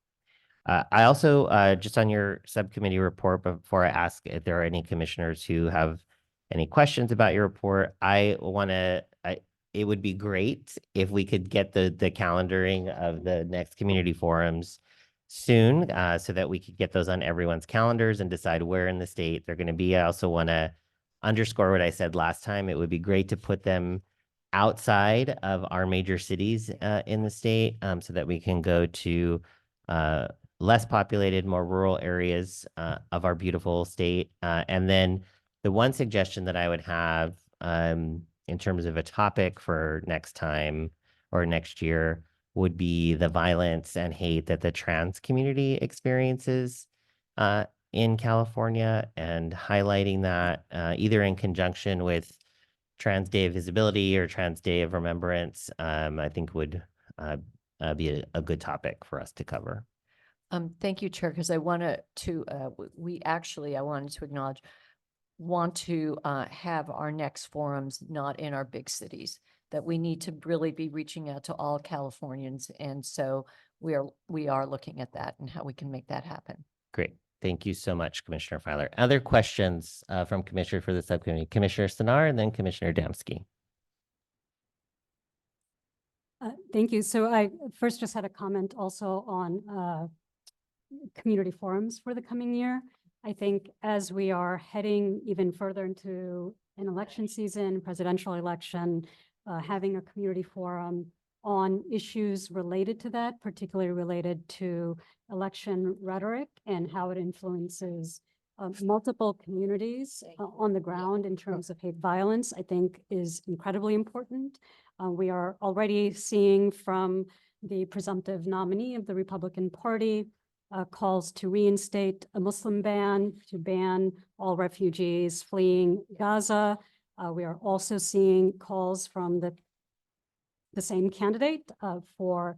I also, just on your subcommittee report, before I ask if there are any commissioners who have any questions about your report, it would be great if we could get the calendaring of the next community forums soon, so that we could get those on everyone's calendars and decide where in the state they're going to be. I also want to underscore what I said last time. It would be great to put them outside of our major cities in the state, so that we can go to less populated, more rural areas of our beautiful state. And then the one suggestion that I would have in terms of a topic for next time or next year would be the violence and hate that the trans community experiences in California, and highlighting that either in conjunction with Trans Day of Visibility or Trans Day of Remembrance, I think would be a good topic for us to cover. Thank you, Chair, because I wanted to, I wanted to acknowledge, want to have our next forums not in our big cities, that we need to really be reaching out to all Californians. And so we are looking at that and how we can make that happen. Great. Thank you so much, Commissioner Filer. Other questions from Commissioner for the subcommittee? Commissioner Sinar and then Commissioner Damsky. Thank you. So I first just had a comment also on community forums for the coming year. I think as we are heading even further into an election season, presidential election, having a community forum on issues related to that, particularly related to election rhetoric and how it influences multiple communities on the ground in terms of hate violence, I think is incredibly important. We are already seeing from the presumptive nominee of the Republican Party calls to reinstate a Muslim ban, to ban all refugees fleeing Gaza. We are also seeing calls from the same candidate for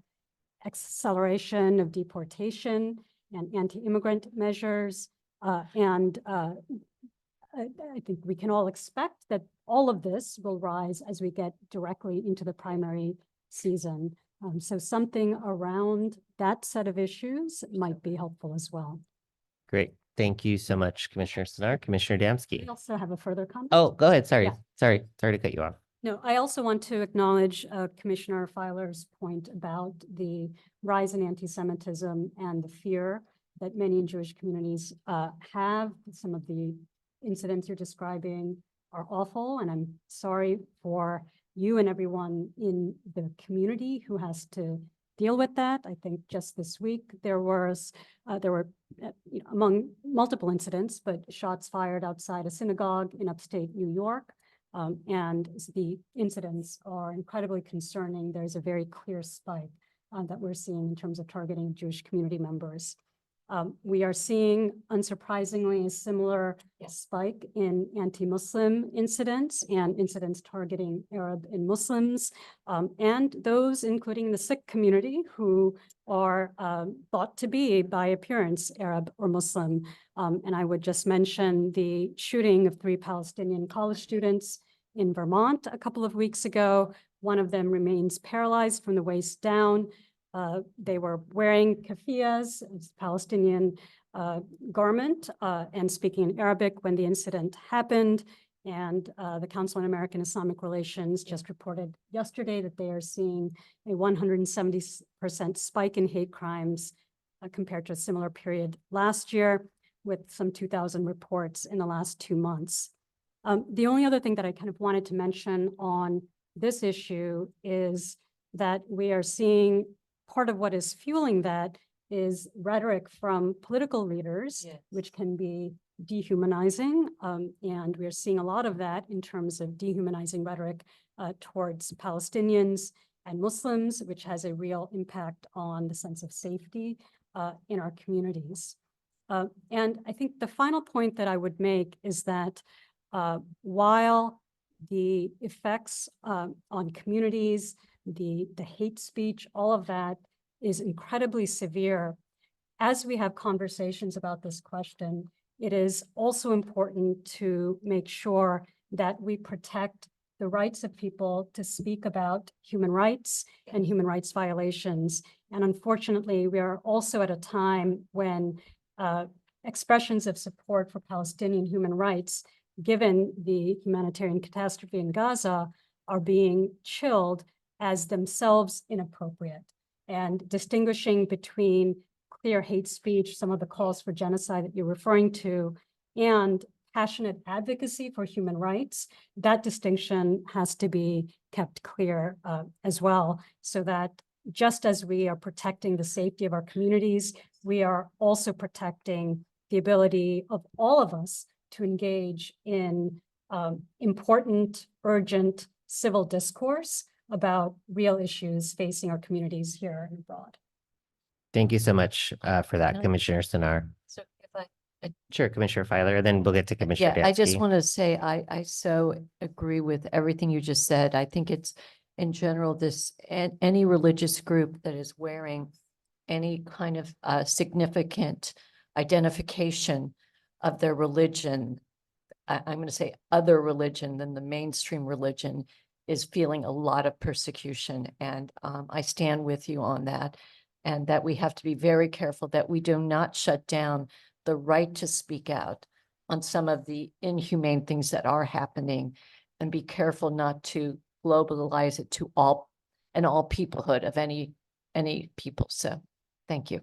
acceleration of deportation and anti-immigrant measures. And I think we can all expect that all of this will rise as we get directly into the primary season. So something around that set of issues might be helpful as well. Great. Thank you so much, Commissioner Sinar. Commissioner Damsky. I also have a further comment. Oh, go ahead. Sorry. Yeah. Sorry to cut you off. No, I also want to acknowledge Commissioner Filer's point about the rise in anti-Semitism and the fear that many in Jewish communities have. Some of the incidents you're describing are awful, and I'm sorry for you and everyone in the community who has to deal with that. I think just this week there were among multiple incidents, but shots fired outside a synagogue in upstate New York. And the incidents are incredibly concerning. There's a very clear spike that we're seeing in terms of targeting Jewish community members. We are seeing, unsurprisingly, a similar spike in anti-Muslim incidents and incidents targeting Arab and Muslims, and those including the Sikh community who are thought to be, by appearance, Arab or Muslim. And I would just mention the shooting of 3 Palestinian college students in Vermont a couple of weeks ago. One of them remains paralyzed from the waist down. They were wearing keffiyehs, Palestinian garment, and speaking in Arabic when the incident happened. And the Council on American Islamic Relations just reported yesterday that they are seeing a 170% spike in hate crimes compared to a similar period last year, with some 2,000 reports in the last 2 months. The only other thing that I kind of wanted to mention on this issue is that we are seeing part of what is fueling that is rhetoric from political leaders, which can be dehumanizing. And we're seeing a lot of that in terms of dehumanizing rhetoric towards Palestinians and Muslims, which has a real impact on the sense of safety in our communities. And I think the final point that I would make is that while the effects on communities, the hate speech, all of that is incredibly severe, as we have conversations about this question, it is also important to make sure that we protect the rights of people to speak about human rights and human rights violations. And unfortunately, we are also at a time when expressions of support for Palestinian human rights, given the humanitarian catastrophe in Gaza, are being chilled as themselves inappropriate. And distinguishing between clear hate speech, some of the calls for genocide that you're referring to, and passionate advocacy for human rights, that distinction has to be kept clear as well, so that just as we are protecting the safety of our communities, we are also protecting the ability of all of us to engage in important, urgent civil discourse about real issues facing our communities here and abroad. Thank you so much for that, Can I- Commissioner Sinar. So if I Sure, Commissioner Feiler, then we'll get to Commissioner Yeah, I just Dansky. want to say, I so agree with everything you just said. I think it's, in general, this, any religious group that is wearing any kind of significant identification of their religion, I'm going to say other religion than the mainstream religion, is feeling a lot of persecution. And I stand with you on that. And that we have to be very careful that we do not shut down the right to speak out on some of the inhumane things that are happening, and be careful not to globalize it to all peoplehood of any people. So thank you.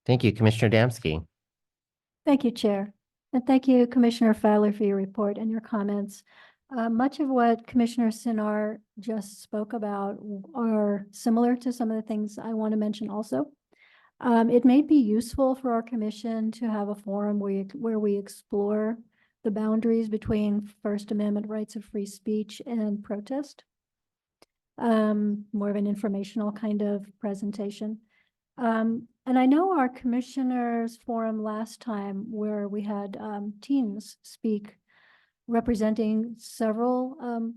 Thank you, Commissioner Dansky. Thank you, Chair. And thank you, Commissioner Fowler, for your report and your comments. Much of what Commissioner Sinar just spoke about are similar to some of the things I want to mention also. It may be useful for our commission to have a forum where we explore the boundaries between First Amendment rights of free speech and protest. More of an informational kind of presentation. And I know our commissioners forum last time where we had teens speak representing several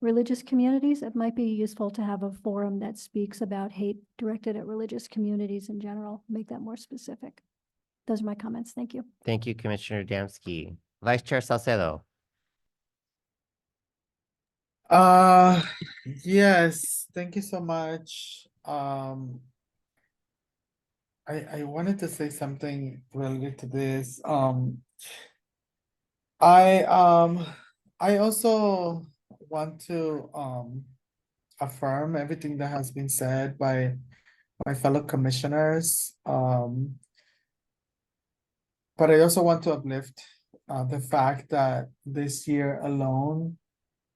religious communities. It might be useful to have a forum that speaks about hate directed at religious communities in general, make that more specific. Those are my comments. Thank you. Thank you, Commissioner Dansky. Vice Chair Salcedo. Yes, thank you so much. I wanted to say something related to this. I also want to affirm everything that has been said by my fellow commissioners. But I also want to uplift the fact that this year alone,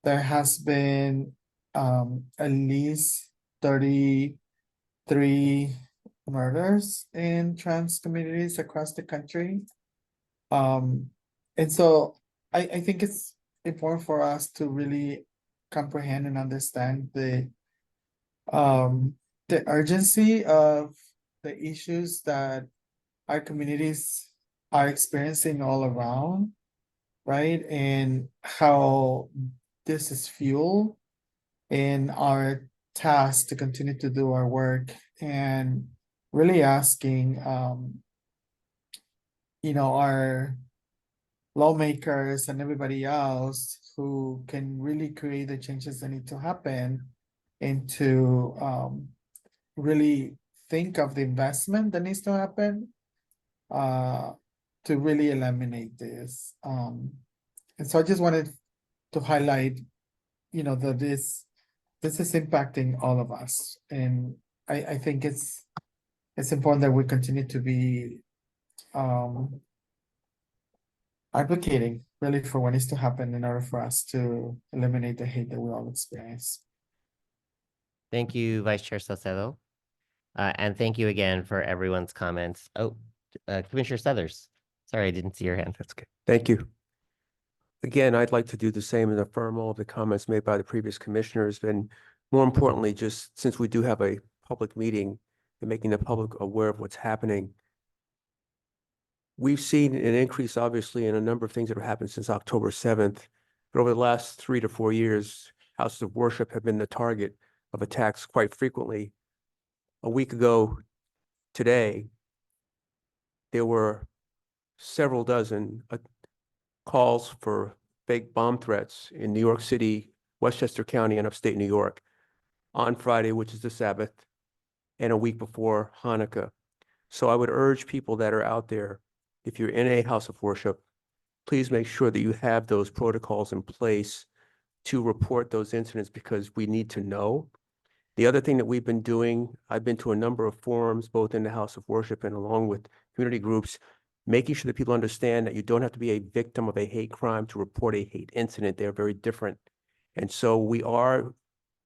there has been at least 33 murders in trans communities across the country. And so I think it's important for us to really comprehend and understand the urgency of the issues that our communities are experiencing all around, right? And how this is fuel in our task to continue to do our work, and really asking our lawmakers and everybody else who can really create the changes that need to happen, and to really think of the investment that needs to happen to really eliminate this. And so I just wanted to highlight, that this is impacting all of us. And I think it's important that we continue to be advocating really for what needs to happen in order for us to eliminate the hate that we all experience. Thank you, Vice Chair Salcedo. And thank you again for everyone's comments. Oh, Commissioner Suthers. Sorry, I didn't see your hand. That's good. Thank you. Again, I'd like to do the same and affirm all of the comments made by the previous commissioners. And more importantly, just since we do have a public meeting and making the public aware of what's happening, we've seen an increase, obviously, in a number of things that have happened since October 7th. But over the last 3 to 4 years, houses of worship have been the target of attacks quite frequently. A week ago today, there were several dozen calls for fake bomb threats in New York City, Westchester County, and upstate New York on Friday, which is the Sabbath, and a week before Hanukkah. So I would urge people that are out there, if you're in a house of worship, please make sure that you have those protocols in place to report those incidents, because we need to know. The other thing that we've been doing, I've been to a number of forums, both in the House of Worship and along with community groups, making sure that people understand that you don't have to be a victim of a hate crime to report a hate incident. They're very different. And so we are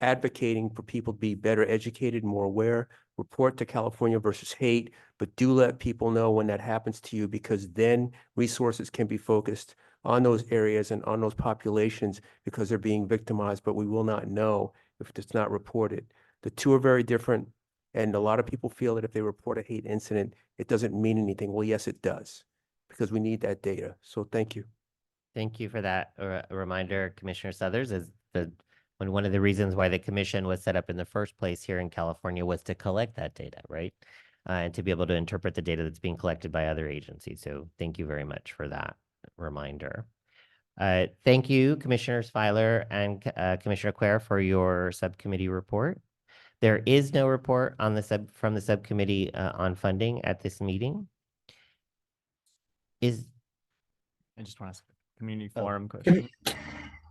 advocating for people to be better educated, more aware, report to California versus hate, but do let people know when that happens to you, because then resources can be focused on those areas and on those populations because they're being victimized, but we will not know if it's not reported. The two are very different, and a lot of people feel that if they report a hate incident, it doesn't mean anything. Well, yes, it does, because we need that data. So thank you. Thank you for that reminder, Commissioner Suthers. One of the reasons why the commission was set up in the first place here in California was to collect that data, right? And to be able to interpret the data that's being collected by other agencies. So thank you very much for that reminder. Thank you, Commissioners Filer and Commissioner Quer, for your subcommittee report. There is no report on from the subcommittee on funding at this meeting. I just want to ask a community Oh. forum question.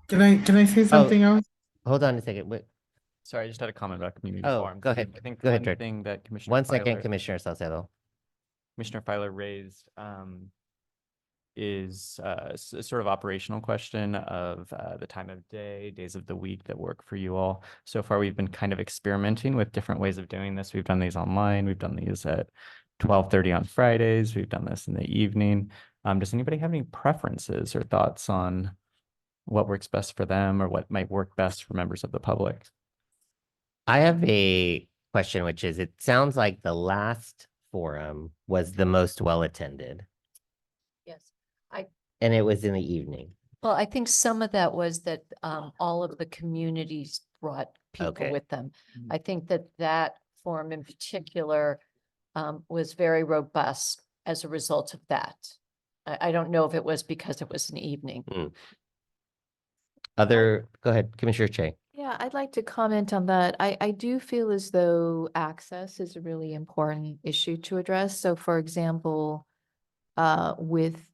Can I say something else? Hold on a second. Wait, Sorry, I just had a comment about community Oh, forum. go ahead. I think Go ahead, one Jared. thing that Commissioner one second, Filer- Commissioner Salcedo. Commissioner Filer raised is a sort of operational question of the time of day, days of the week that work for you all. So far, we've been kind of experimenting with different ways of doing this. We've done these online. We've done these at 12:30 on Fridays. We've done this in the evening. Does anybody have any preferences or thoughts on what works best for them or what might work best for members of the public? I have a question, which is, it sounds like the last forum was the most well-attended, Yes. and it was in the evening. Well, I think some of that was that all of the communities brought people Okay. with them. I think that forum in particular was very robust as a result of that. I don't know if it was because it was an evening. Go ahead, Commissioner Che. Yeah, I'd like to comment on that. I do feel as though access is a really important issue to address. So for example, with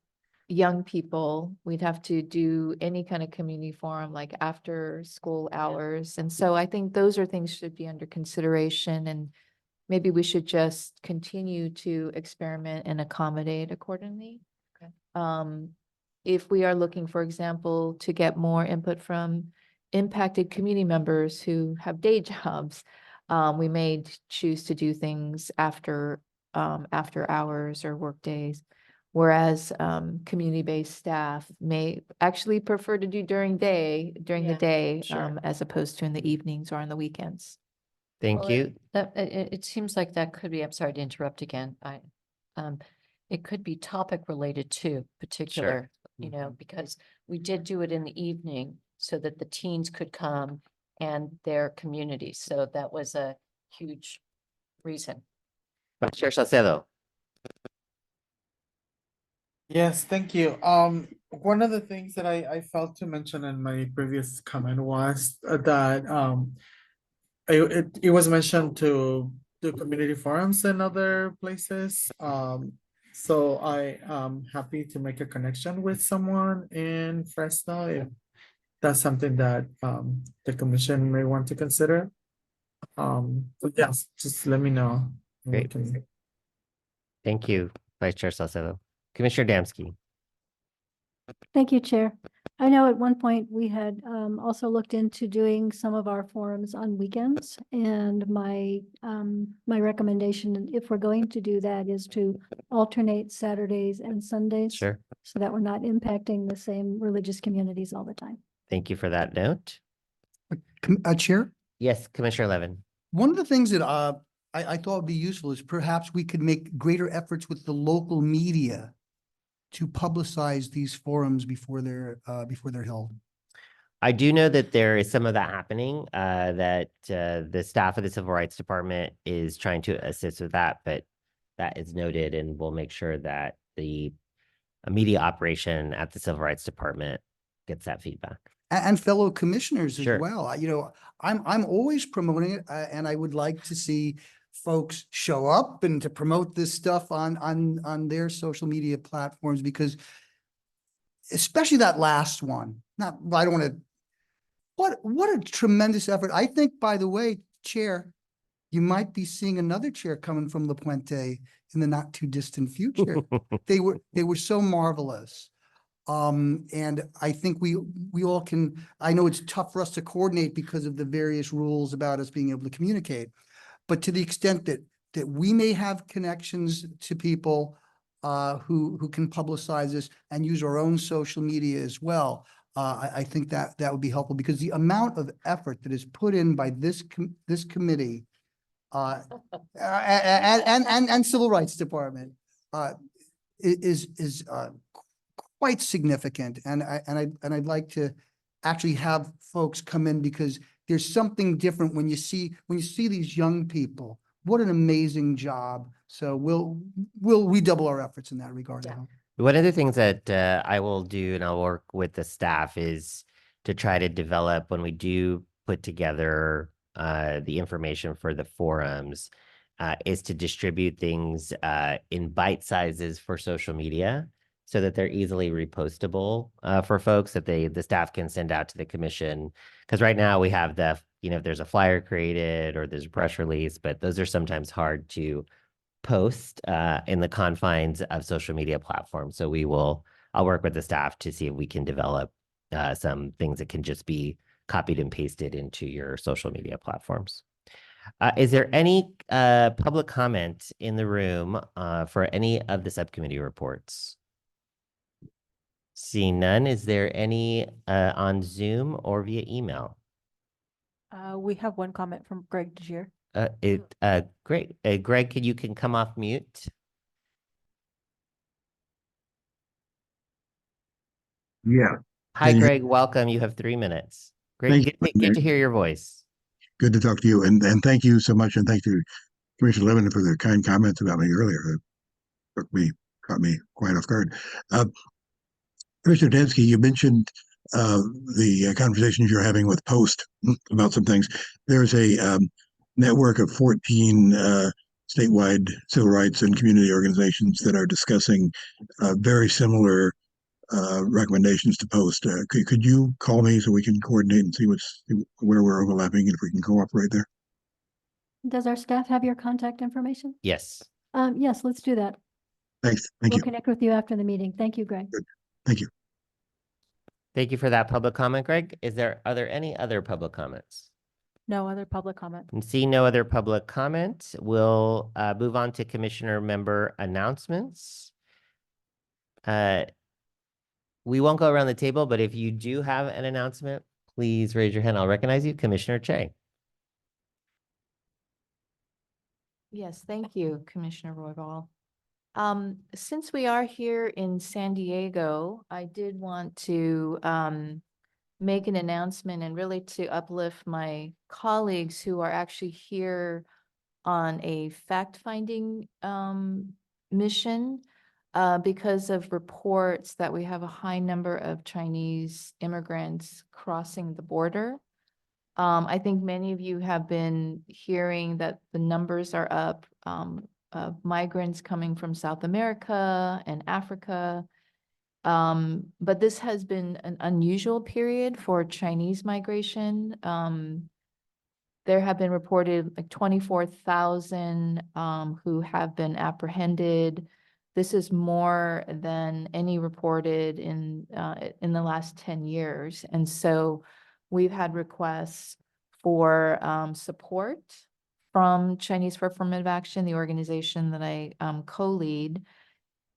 young people, we'd have to do any kind of community forum like after school hours. And so I think those are things should be under consideration, and maybe we should just continue to experiment and accommodate accordingly. Okay. If we are looking, for example, to get more input from impacted community members who have day jobs, we may choose to do things after hours or work days. Whereas community-based staff may actually prefer to do during the Yeah, day, sure. as opposed to in the evenings or on the weekends. Thank Well, you. It seems like that could be, I'm sorry to interrupt again. It could be topic related too, particular, you know, because we did do it in the evening so that the teens could come and their communities. So that was a huge reason. Chair Salcedo. Yes, thank you. One of the things that I failed to mention in my previous comment was that it was mentioned to do community forums in other places. So I am happy to make a connection with someone in Fresno if that's something that the commission may want to consider. But yes, just let me know. and we Great. can- Thank you, Vice Chair Salcedo. Commissioner Damsky. Thank you, Chair. I know at one point we had also looked into doing some of our forums on weekends, and my recommendation, if we're going to do that, is to alternate Saturdays and Sundays. Sure. So that we're not impacting the same religious communities all the time. Thank you for that note. Chair, Yes, Commissioner Levin. one of the things that I thought would be useful is perhaps we could make greater efforts with the local media to publicize these forums before they're held. I do know that there is some of that happening, that the staff of the Civil Rights Department is trying to assist with that, but that is noted, and we'll make sure that the media operation at the Civil Rights Department gets that feedback. And fellow commissioners as Sure. well. I'm always promoting it, and I would like to see folks show up and to promote this stuff on their social media platforms, because especially that last one, I don't want to, what a tremendous effort. I think, by the way, chair, you might be seeing another chair coming from La Puente in the not too distant future. They were so marvelous. And I think we all can, I know it's tough for us to coordinate because of the various rules about us being able to communicate. But to the extent that we may have connections to people who can publicize this and use our own social media as well, I think that would be helpful, because the amount of effort that is put in by this committee and Civil Rights Department is quite significant. And I'd like to actually have folks come in, because there's something different when you see these young people. What an amazing job. So we'll redouble our efforts in that regard. I Yeah. hope. One of the things that I will do, and I'll work with the staff, is to try to develop, when we do put together the information for the forums, is to distribute things in bite sizes for social media, so that they're easily repostable for folks, that the staff can send out to the commission. Because right now we have if there's a flyer created or there's a press release, but those are sometimes hard to post in the confines of social media platforms. So I'll work with the staff to see if we can develop some things that can just be copied and pasted into your social media platforms. Is there any public comment in the room for any of the subcommittee reports? Seeing none, is there any on Zoom or via email? We have one comment from Greg DeGier. Great. Greg, you can come off mute. Yeah. Hi, Can you- Greg. Welcome. You have 3 minutes. Great. Thank Good, you. good to hear your voice. Good to talk to you, and thank you so much, and thank you, Commissioner Levin, for the kind comments about me earlier. That caught me quite off guard. Commissioner Dansky, you mentioned the conversations you're having with Post about some things. There's a network of 14 statewide civil rights and community organizations that are discussing very similar recommendations to Post. Could you call me so we can coordinate and see where we're overlapping and if we can cooperate there? Does our staff have your contact information? Yes. Yes, let's do that. Thanks. Thank We'll you. connect with you after the meeting. Thank you, Greg. Thank you. Thank you for that public comment, Greg. Are there any other public comments? No other public comment. And see no other public comment, we'll move on to commissioner member announcements. We won't go around the table, but if you do have an announcement, please raise your hand. I'll recognize you, Commissioner Che. Yes, thank you, Commissioner Roybal. Since we are here in San Diego, I did want to make an announcement and really to uplift my colleagues who are actually here on a fact-finding mission because of reports that we have a high number of Chinese immigrants crossing the border. I think many of you have been hearing that the numbers are up of migrants coming from South America and Africa. But this has been an unusual period for Chinese migration. There have been reported like 24,000 who have been apprehended. This is more than any reported in the last 10 years. And so we've had requests for support from Chinese for Affirmative Action, the organization that I co-lead.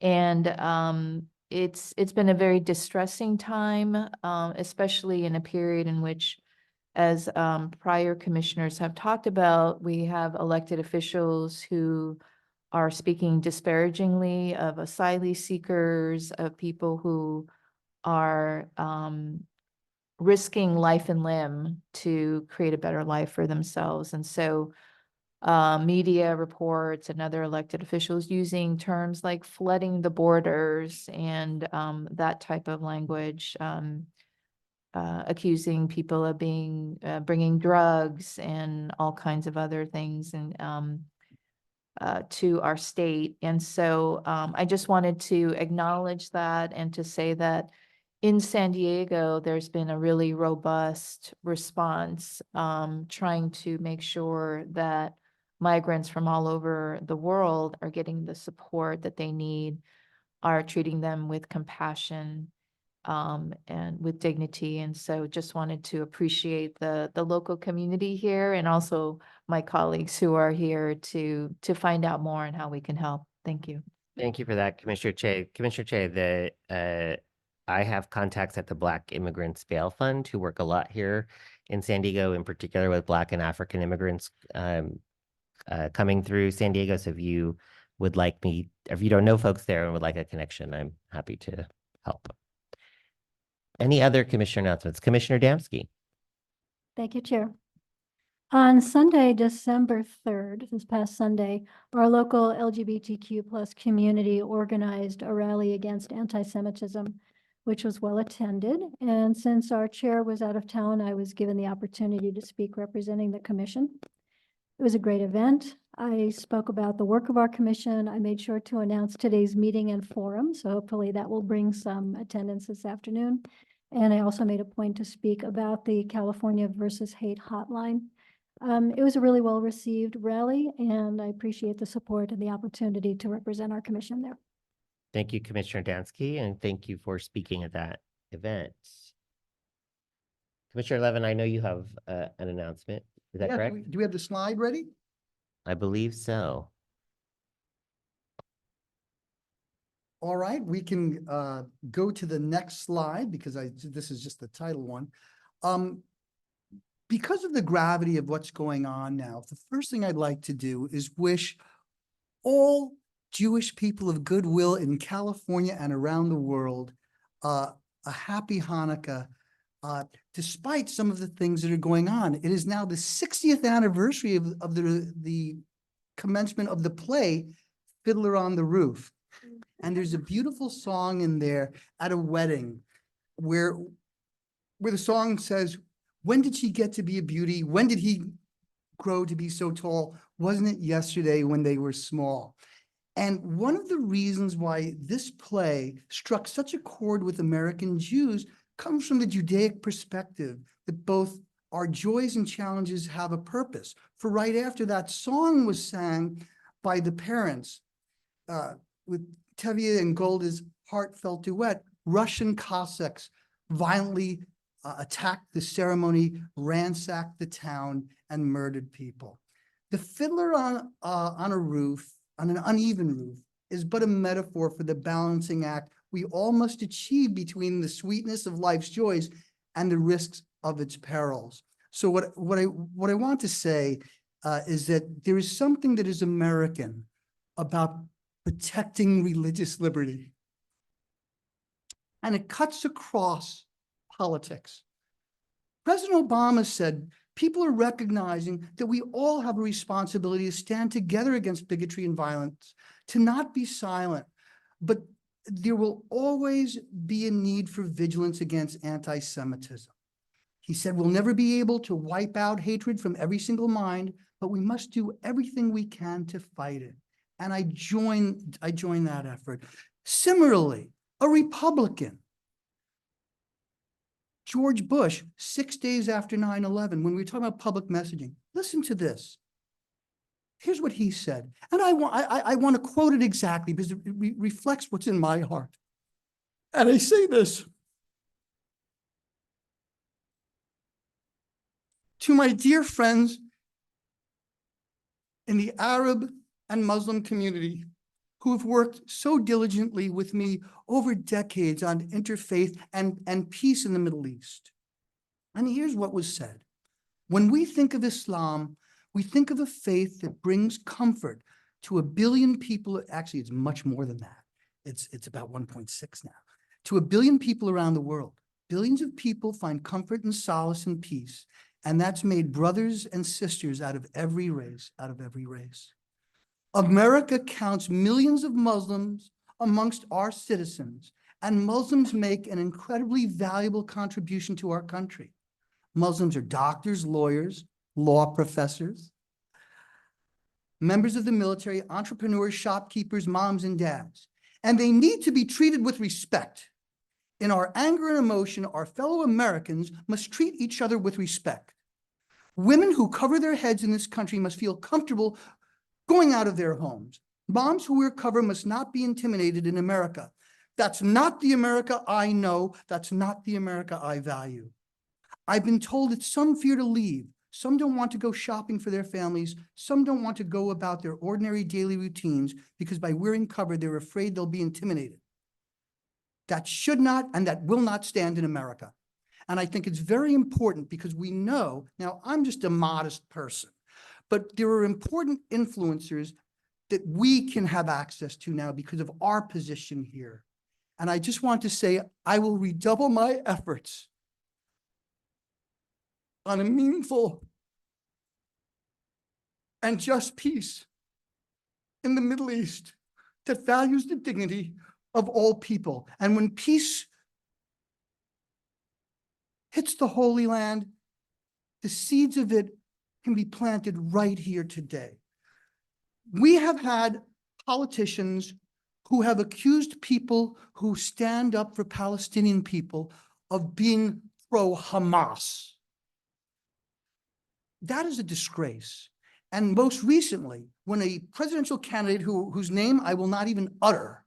And it's been a very distressing time, especially in a period in which, as prior commissioners have talked about, we have elected officials who are speaking disparagingly of asylee seekers, of people who are risking life and limb to create a better life for themselves. And so media reports and other elected officials using terms like flooding the borders and that type of language, accusing people of bringing drugs and all kinds of other things and to our state. And so I just wanted to acknowledge that and to say that in San Diego, there's been a really robust response, trying to make sure that migrants from all over the world are getting the support that they need, are treating them with compassion, and with dignity. And so just wanted to appreciate the local community here and also my colleagues who are here to find out more on how we can help. Thank you. Thank you for that, Commissioner Che. Commissioner Che, I have contacts at the Black Immigrants Bail Fund who work a lot here in San Diego, in particular with Black and African immigrants coming through San Diego. So if you would like me, if you don't know folks there and would like a connection, I'm happy to help. Any other commissioner announcements? Commissioner Damsky. Thank you, Chair. On Sunday, December 3rd, this past Sunday, our local LGBTQ+ community organized a rally against anti-Semitism, which was well attended. And since our chair was out of town, I was given the opportunity to speak representing the commission. It was a great event. I spoke about the work of our commission. I made sure to announce today's meeting and forum, so hopefully that will bring some attendance this afternoon. And I also made a point to speak about the California versus Hate hotline. It was a really well-received rally, and I appreciate the support and the opportunity to represent our commission there. Thank you, Commissioner Dansky, and thank you for speaking at that event. Commissioner Levin, I know you have an announcement. Is that Yeah, correct? do we have the slide ready? I believe so. All right, we can go to the next slide because this is just the title one. Because of the gravity of what's going on now, the first thing I'd like to do is wish all Jewish people of goodwill in California and around the world a happy Hanukkah. Despite some of the things that are going on, it is now the 60th anniversary of the commencement of the play Fiddler on the Roof. And there's a beautiful song in there at a wedding where the song says, when did she get to be a beauty? When did he grow to be so tall? Wasn't it yesterday when they were small? And one of the reasons why this play struck such a chord with American Jews comes from the Judaic perspective that both our joys and challenges have a purpose. For right after that song was sang by the parents, with Tevye and Golda's heartfelt duet, Russian Cossacks violently attacked the ceremony, ransacked the town, and murdered people. The fiddler on a roof, on an uneven roof, is but a metaphor for the balancing act we all must achieve between the sweetness of life's joys and the risks of its perils. So what I want to say is that there is something that is American about protecting religious liberty. And it cuts across politics. President Obama said, people are recognizing that we all have a responsibility to stand together against bigotry and violence, to not be silent, but there will always be a need for vigilance against anti-Semitism. He said, we'll never be able to wipe out hatred from every single mind, but we must do everything we can to fight it. And I join that effort. Similarly, a Republican, George Bush, 6 days after 9/11, when we were talking about public messaging, listen to this. Here's what he said. And I want to quote it exactly because it reflects what's in my heart. And I say this. To my dear friends in the Arab and Muslim community who have worked so diligently with me over decades on interfaith and peace in the Middle East. And here's what was said. When we think of Islam, we think of a faith that brings comfort to 1 billion people. Actually, it's much more than that. It's about 1.6 now. To 1 billion people around the world. Billions of people find comfort and solace and peace. And that's made brothers and sisters out of every race, America counts millions of Muslims amongst our citizens, and Muslims make an incredibly valuable contribution to our country. Muslims are doctors, lawyers, law professors, members of the military, entrepreneurs, shopkeepers, moms and dads, and they need to be treated with respect. In our anger and emotion, our fellow Americans must treat each other with respect. Women who cover their heads in this country must feel comfortable going out of their homes. Moms who wear cover must not be intimidated in America. That's not the America I know. That's not the America I value. I've been told that some fear to leave. Some don't want to go shopping for their families. Some don't want to go about their ordinary daily routines because by wearing cover, they're afraid they'll be intimidated. That should not and that will not stand in America. And I think it's very important because we know, now I'm just a modest person, but there are important influencers that we can have access to now because of our position here. And I just want to say, I will redouble my efforts on a meaningful and just peace in the Middle East that values the dignity of all people. And when peace hits the Holy Land, the seeds of it can be planted right here today. We have had politicians who have accused people who stand up for Palestinian people of being pro-Hamas. That is a disgrace. And most recently, when a presidential candidate whose name I will not even utter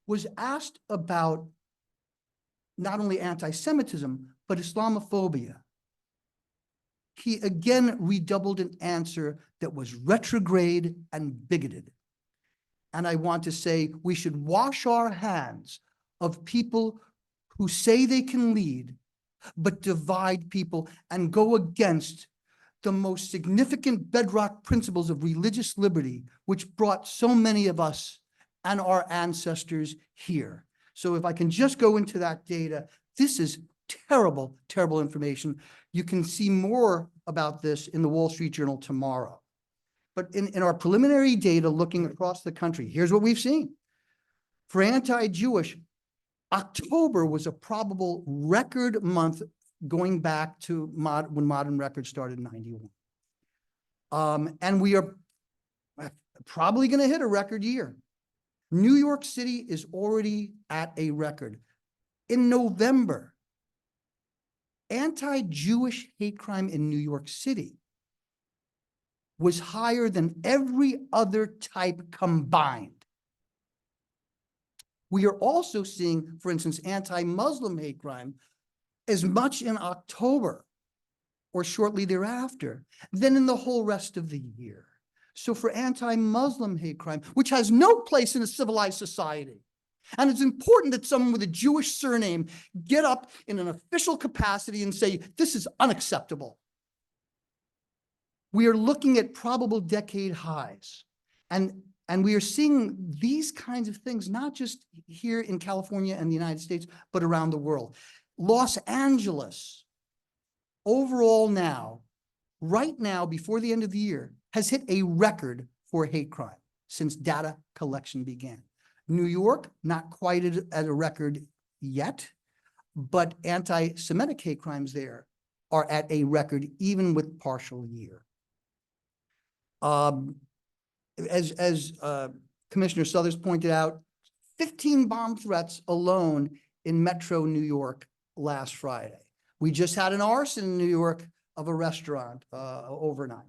was asked about not only anti-Semitism, but Islamophobia, he again redoubled an answer that was retrograde and bigoted. And I want to say we should wash our hands of people who say they can lead, but divide people and go against the most significant bedrock principles of religious liberty, which brought so many of us and our ancestors here. So if I can just go into that data, this is terrible, terrible information. You can see more about this in the Wall Street Journal tomorrow. But in our preliminary data looking across the country, here's what we've seen. For anti-Jewish, October was a probable record month going back to when Modern Records started in 91. And we are probably going to hit a record year. New York City is already at a record. In November, anti-Jewish hate crime in New York City was higher than every other type combined. We are also seeing, for instance, anti-Muslim hate crime as much in October or shortly thereafter than in the whole rest of the year. So for anti-Muslim hate crime, which has no place in a civilized society, and it's important that someone with a Jewish surname get up in an official capacity and say, this is unacceptable. We are looking at probable decade highs. And we are seeing these kinds of things, not just here in California and the United States, but around the world. Los Angeles, overall now, right now, before the end of the year, has hit a record for hate crime since data collection began. New York, not quite at a record yet, but anti-Semitic hate crimes there are at a record even with partial year. As Commissioner Suthers pointed out, 15 bomb threats alone in Metro New York last Friday. We just had an arson in New York of a restaurant overnight.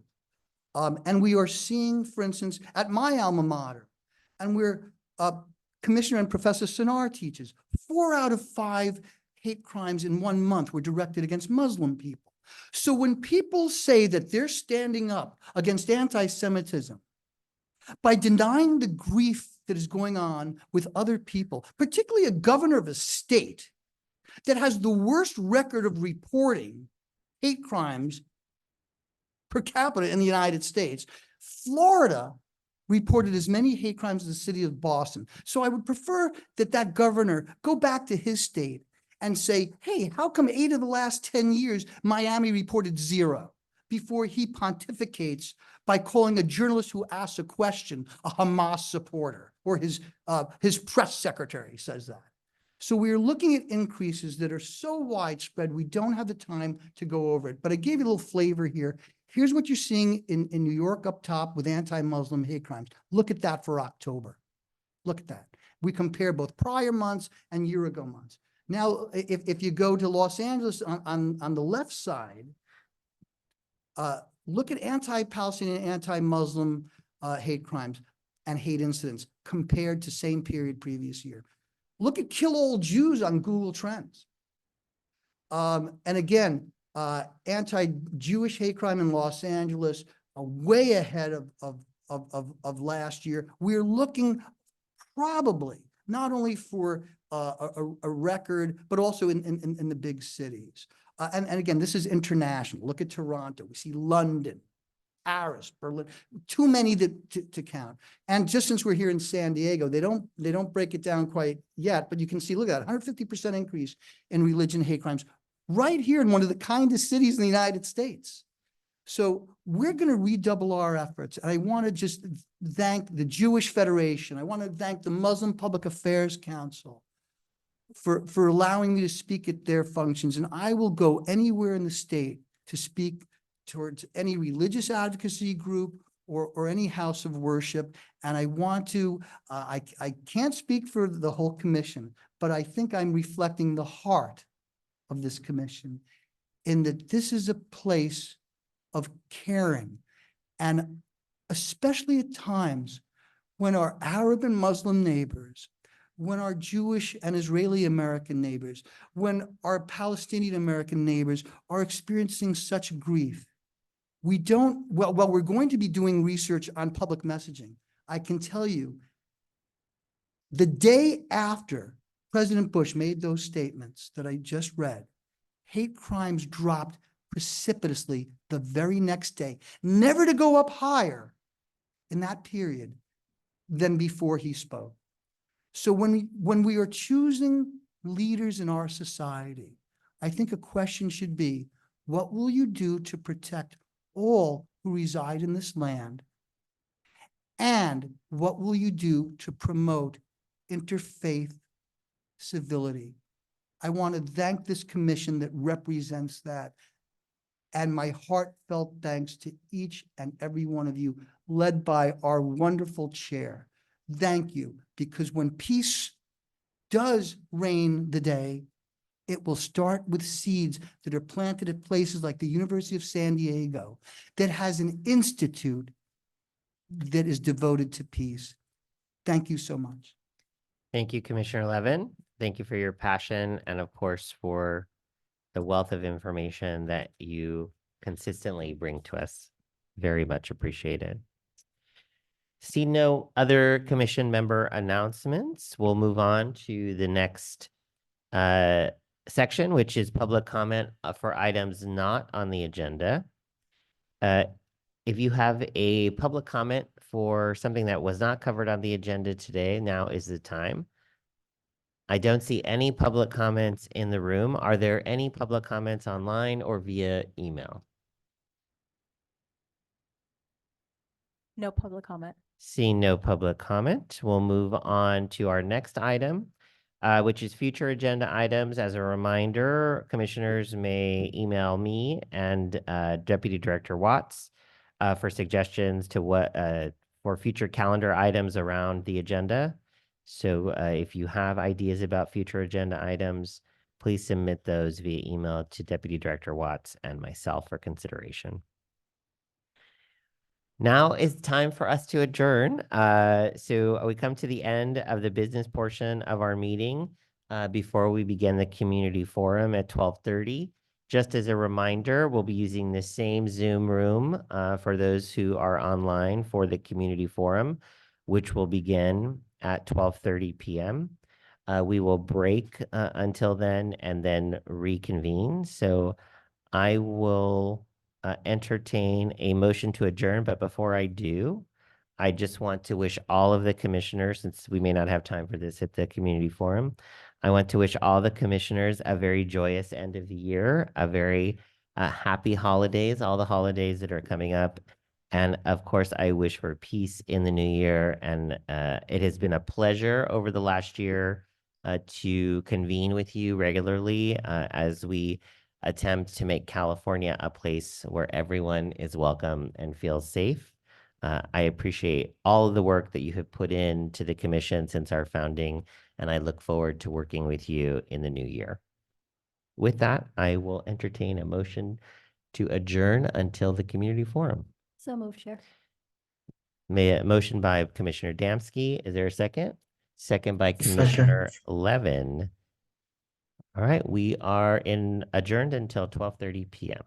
And we are seeing, for instance, at my alma mater, and we're Commissioner and Professor Sinar teaches, 4 out of 5 hate crimes in 1 month were directed against Muslim people. So when people say that they're standing up against anti-Semitism by denying the grief that is going on with other people, particularly a governor of a state that has the worst record of reporting hate crimes per capita in the United States, Florida reported as many hate crimes as the city of Boston. So I would prefer that that governor go back to his state and say, hey, how come 8 of the last 10 years, Miami reported 0, before he pontificates by calling a journalist who asks a question a Hamas supporter, or his press secretary says that. So we're looking at increases that are so widespread, we don't have the time to go over it. But I gave you a little flavor here. Here's what you're seeing in New York up top with anti-Muslim hate crimes. Look at that for October. Look at that. We compare both prior months and year-ago months. Now, if you go to Los Angeles on the left side, look at anti-Palestinian, anti-Muslim hate crimes and hate incidents compared to same period previous year. Look at kill all Jews on Google Trends. And again, anti-Jewish hate crime in Los Angeles are way ahead of last year. We're looking probably not only for a record, but also in the big cities. And again, this is international. Look at Toronto. We see London, Paris, Berlin, too many to count. And just since we're here in San Diego, they don't break it down quite yet, but you can see, look at that, 150% increase in religion hate crimes right here in one of the kindest cities in the United States. So we're going to redouble our efforts. And I want to just thank the Jewish Federation. I want to thank the Muslim Public Affairs Council for allowing me to speak at their functions. And I will go anywhere in the state to speak towards any religious advocacy group or any house of worship. And I want to, I can't speak for the whole commission, but I think I'm reflecting the heart of this commission in that this is a place of caring, and especially at times when our Arab and Muslim neighbors, when our Jewish and Israeli American neighbors, when our Palestinian American neighbors are experiencing such grief. We don't, well, we're going to be doing research on public messaging. I can tell you, the day after President Bush made those statements that I just read, hate crimes dropped precipitously the very next day, never to go up higher in that period than before he spoke. So when we are choosing leaders in our society, I think a question should be, what will you do to protect all who reside in this land? And what will you do to promote interfaith civility? I want to thank this commission that represents that. And my heartfelt thanks to each and every one of you, led by our wonderful chair. Thank you, because when peace does reign the day, it will start with seeds that are planted at places like the University of San Diego, that has an institute that is devoted to peace. Thank you so much. Thank you, Commissioner Levin. Thank you for your passion and, of course, for the wealth of information that you consistently bring to us. Very much appreciated. See no other commission member announcements. We'll move on to the next section, which is public comment for items not on the agenda. If you have a public comment for something that was not covered on the agenda today, now is the time. I don't see any public comments in the room. Are there any public comments online or via email? No public comment. Seeing no public comment, we'll move on to our next item, which is future agenda items. As a reminder, commissioners may email me and Deputy Director Watts for suggestions to what for future calendar items around the agenda. So if you have ideas about future agenda items, please submit those via email to Deputy Director Watts and myself for consideration. Now is time for us to adjourn. So we come to the end of the business portion of our meeting before we begin the community forum at 12:30. Just as a reminder, we'll be using the same Zoom room for those who are online for the community forum, which will begin at 12:30 p.m. We will break until then and then reconvene. So I will entertain a motion to adjourn. But before I do, I just want to wish all of the commissioners, since we may not have time for this at the community forum, I want to wish all the commissioners a very joyous end of the year, a very happy holidays, all the holidays that are coming up. And of course, I wish for peace in the new year. And it has been a pleasure over the last year to convene with you regularly as we attempt to make California a place where everyone is welcome and feels safe. I appreciate all of the work that you have put into the commission since our founding, and I look forward to working with you in the new year. With that, I will entertain a motion to adjourn until the community forum. So moved, Chair. May a motion by Commissioner Damsky. Is there a second? Second by Commissioner Levin. All right, we are adjourned until 12:30 p.m.